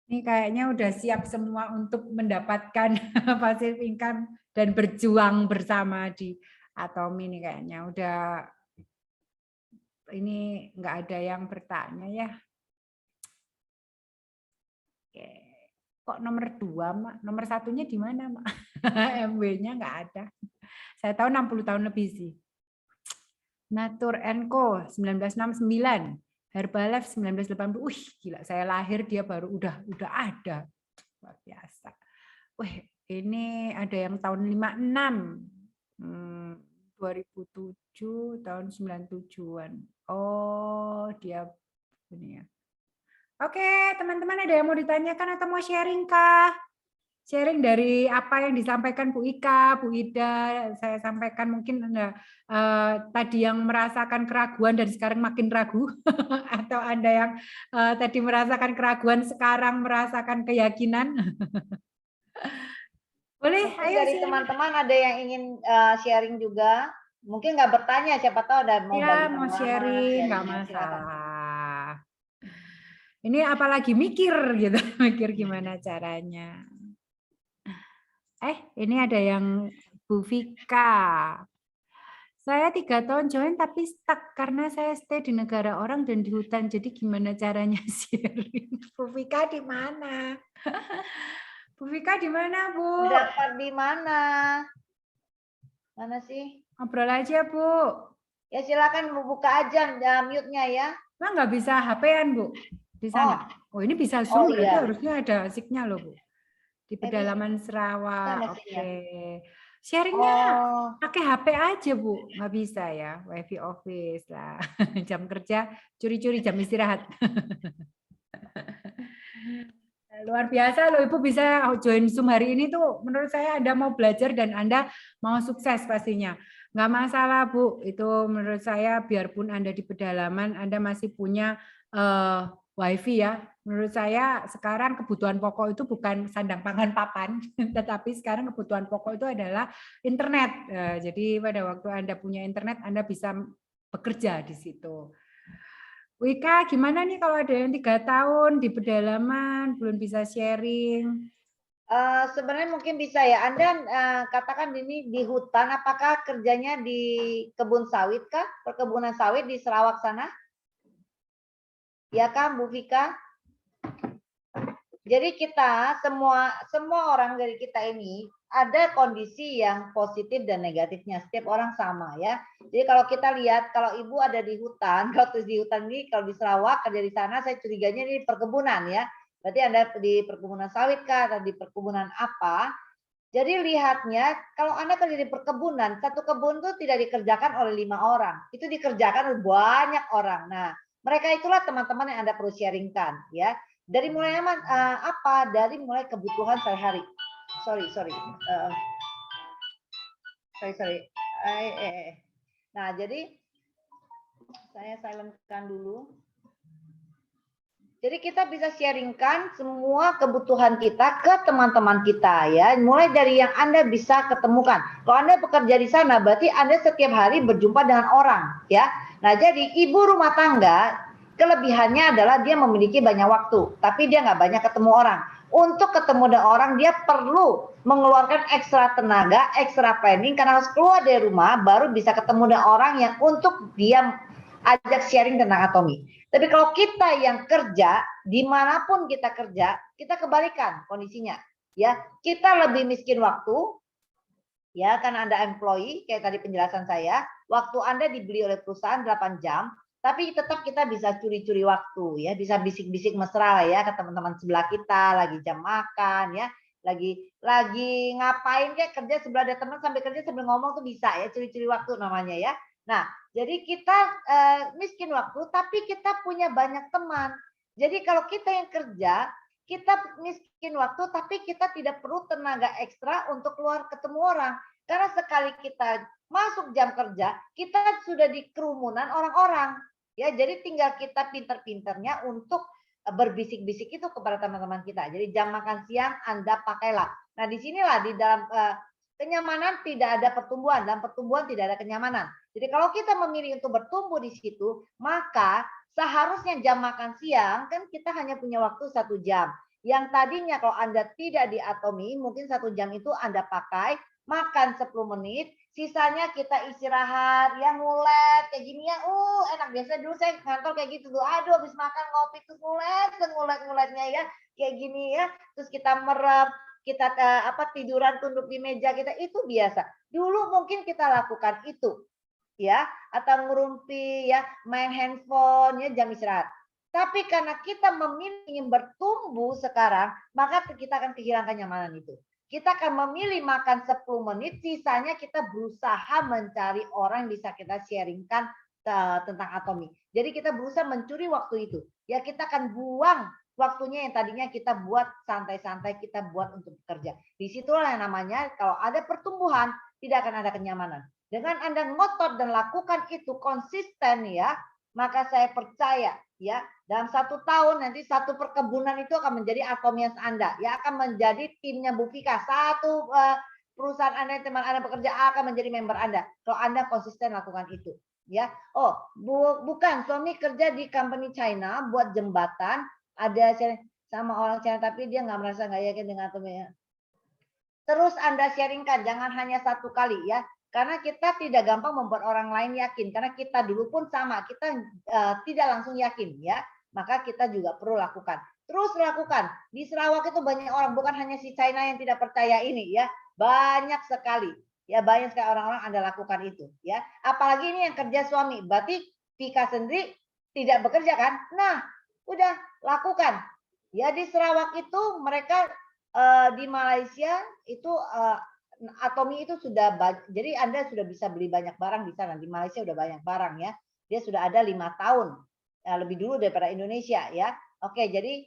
Speaker 2: Ini kayaknya udah siap semua untuk mendapatkan passive income dan berjuang bersama di Atomi nih kayaknya. Udah, ini nggak ada yang bertanya ya. Oke. Kok nomor 2, Mak? Nomor 1-nya di mana, Mak? MW-nya nggak ada. Saya tahu 60 tahun lebih sih. Natur & Co 1969, Herbalife 1980. Wih, gila, saya lahir dia baru udah ada. Luar biasa. Wih, ini ada yang tahun 56. 2007 tahun 97-an. Oh, dia ini ya. Oke, teman-teman ada yang mau ditanyakan atau mau sharing kah? Sharing dari apa yang disampaikan Bu Ika, Bu Ida, saya sampaikan mungkin Anda tadi yang merasakan keraguan dan sekarang makin ragu, atau Anda yang tadi merasakan keraguan sekarang merasakan keyakinan. Boleh,
Speaker 1: Mungkin
Speaker 2: ayo
Speaker 1: dari
Speaker 2: sharing.
Speaker 1: teman-teman ada yang ingin sharing juga. Mungkin nggak bertanya, siapa tahu ada mau
Speaker 2: Ya,
Speaker 1: bagi
Speaker 2: mau
Speaker 1: pengalaman,
Speaker 2: sharing, nggak
Speaker 1: sharingnya, silakan.
Speaker 2: masalah. Ini apalagi mikir gitu, mikir gimana caranya. Ini ada yang Bu Vika. Saya 3 tahun join tapi stuck karena saya stay di negara orang dan di hutan. Jadi gimana caranya sharing? Bu Vika di mana? Bu Vika di mana, Bu?
Speaker 1: Dapat di mana? Mana sih?
Speaker 2: Ngobrol aja, Bu.
Speaker 1: Ya silakan buka aja mute-nya ya.
Speaker 2: Emang nggak bisa HP-an, Bu? Di sana. Oh, ini bisa Zoom, berarti
Speaker 1: iya.
Speaker 2: harusnya ada signal loh, Bu. Di pedalaman Sarawak. Oke. Sharingnya pakai HP aja, Bu. Nggak bisa ya, WiFi office lah. Jam kerja, curi-curi jam istirahat. Luar biasa loh, Ibu bisa join Zoom hari ini tuh menurut saya Anda mau belajar dan Anda mau sukses pastinya. Nggak masalah, Bu. Itu menurut saya biarpun Anda di pedalaman, Anda masih punya WiFi ya. Menurut saya sekarang kebutuhan pokok itu bukan sandang pangan papan, tetapi sekarang kebutuhan pokok itu adalah internet. Jadi pada waktu Anda punya internet, Anda bisa bekerja di situ. Wika, gimana nih kalau ada yang 3 tahun di pedalaman, belum bisa sharing?
Speaker 1: Sebenarnya mungkin bisa ya. Anda katakan ini di hutan, apakah kerjanya di kebun sawit kah? Perkebunan sawit di Sarawak sana? Ya kan, Bu Vika? Jadi kita semua orang dari kita ini ada kondisi yang positif dan negatifnya. Setiap orang sama ya. Jadi kalau kita lihat kalau ibu ada di hutan, kalau di hutan ini kalau di Sarawak kerja di sana, saya curiganya ini perkebunan ya. Berarti Anda di perkebunan sawit kah atau di perkebunan apa? Jadi lihatnya kalau Anda kerja di perkebunan, satu kebun itu tidak dikerjakan oleh 5 orang. Itu dikerjakan oleh banyak orang. Nah, mereka itulah teman-teman yang Anda perlu sharingkan ya. Dari mulai apa? Dari mulai kebutuhan sehari-hari. Sorry. Nah, jadi saya silentkan dulu. Jadi kita bisa sharingkan semua kebutuhan kita ke teman-teman kita ya. Mulai dari yang Anda bisa ketemukan. Kalau Anda bekerja di sana berarti Anda setiap hari berjumpa dengan orang ya. Nah, jadi ibu rumah tangga kelebihannya adalah dia memiliki banyak waktu, tapi dia nggak banyak ketemu orang. Untuk ketemu dengan orang dia perlu mengeluarkan ekstra tenaga, ekstra planning karena harus keluar dari rumah baru bisa ketemu dengan orang yang untuk dia ajak sharing tentang atomi. Tapi kalau kita yang kerja, dimanapun kita kerja, kita kebalikan kondisinya. Ya, kita lebih miskin waktu, ya karena Anda employee, kayak tadi penjelasan saya, waktu Anda dibeli oleh perusahaan 8 jam, tapi tetap kita bisa curi-curi waktu, ya bisa bisik-bisik mesra lah ya ke teman-teman sebelah kita, lagi jam makan, ya lagi ngapain kayak kerja sebelah ada teman sambil kerja sambil ngomong tuh bisa ya curi-curi waktu namanya ya. Nah, jadi kita miskin waktu, tapi kita punya banyak teman. Jadi kalau kita yang kerja, kita miskin waktu, tapi kita tidak perlu tenaga ekstra untuk keluar ketemu orang. Karena sekali kita masuk jam kerja, kita sudah di kerumunan orang-orang. Ya, jadi tinggal kita pinter-pinternya untuk berbisik-bisik itu kepada teman-teman kita. Jadi jam makan siang Anda pakailah. Nah, disinilah di dalam kenyamanan tidak ada pertumbuhan, dalam pertumbuhan tidak ada kenyamanan. Jadi kalau kita memilih untuk bertumbuh di situ, maka seharusnya jam makan siang kan kita hanya punya waktu 1 jam. Yang tadinya kalau Anda tidak di Atomi, mungkin 1 jam itu Anda pakai makan 10 menit, sisanya kita istirahat, ya ngulet kayak gini ya. Enak biasa dulu saya kantor kayak gitu tuh. Aduh habis makan ngopi tuh nguletnya ya kayak gini ya. Terus kita merem, kita tiduran tunduk di meja kita itu biasa. Dulu mungkin kita lakukan itu ya atau ngerumpi ya main handphone ya jam istirahat. Tapi karena kita memilih ingin bertumbuh sekarang, maka kita akan kehilangan kenyamanan itu. Kita akan memilih makan 10 menit, sisanya kita berusaha mencari orang yang bisa kita sharingkan tentang atomi. Jadi kita berusaha mencuri waktu itu. Ya kita akan buang waktunya yang tadinya kita buat santai-santai, kita buat untuk bekerja. Disitulah yang namanya kalau ada pertumbuhan, tidak akan ada kenyamanan. Dengan Anda ngotot dan lakukan itu konsisten ya, maka saya percaya ya dalam 1 tahun nanti satu perkebunan itu akan menjadi Atomians Anda, ya akan menjadi timnya Bu Vika. Satu perusahaan Anda, teman Anda bekerja akan menjadi member Anda. Kalau Anda konsisten lakukan itu, ya. Oh, bukan suami kerja di company China buat jembatan, ada sama orang China tapi dia nggak merasa nggak yakin dengan Atomians. Terus Anda sharingkan, jangan hanya 1 kali ya. Karena kita tidak gampang membuat orang lain yakin. Karena kita dulu pun sama, kita tidak langsung yakin ya. Maka kita juga perlu lakukan. Terus lakukan. Di Sarawak itu banyak orang, bukan hanya si China yang tidak percaya ini ya. Banyak sekali. Ya banyak sekali orang-orang Anda lakukan itu ya. Apalagi ini yang kerja suami. Berarti Vika sendiri tidak bekerja kan? Nah, udah lakukan. Ya di Sarawak itu mereka di Malaysia itu Atomi itu sudah jadi Anda sudah bisa beli banyak barang di sana. Di Malaysia sudah banyak barang ya. Dia sudah ada 5 tahun. Lebih dulu daripada Indonesia ya. Oke, jadi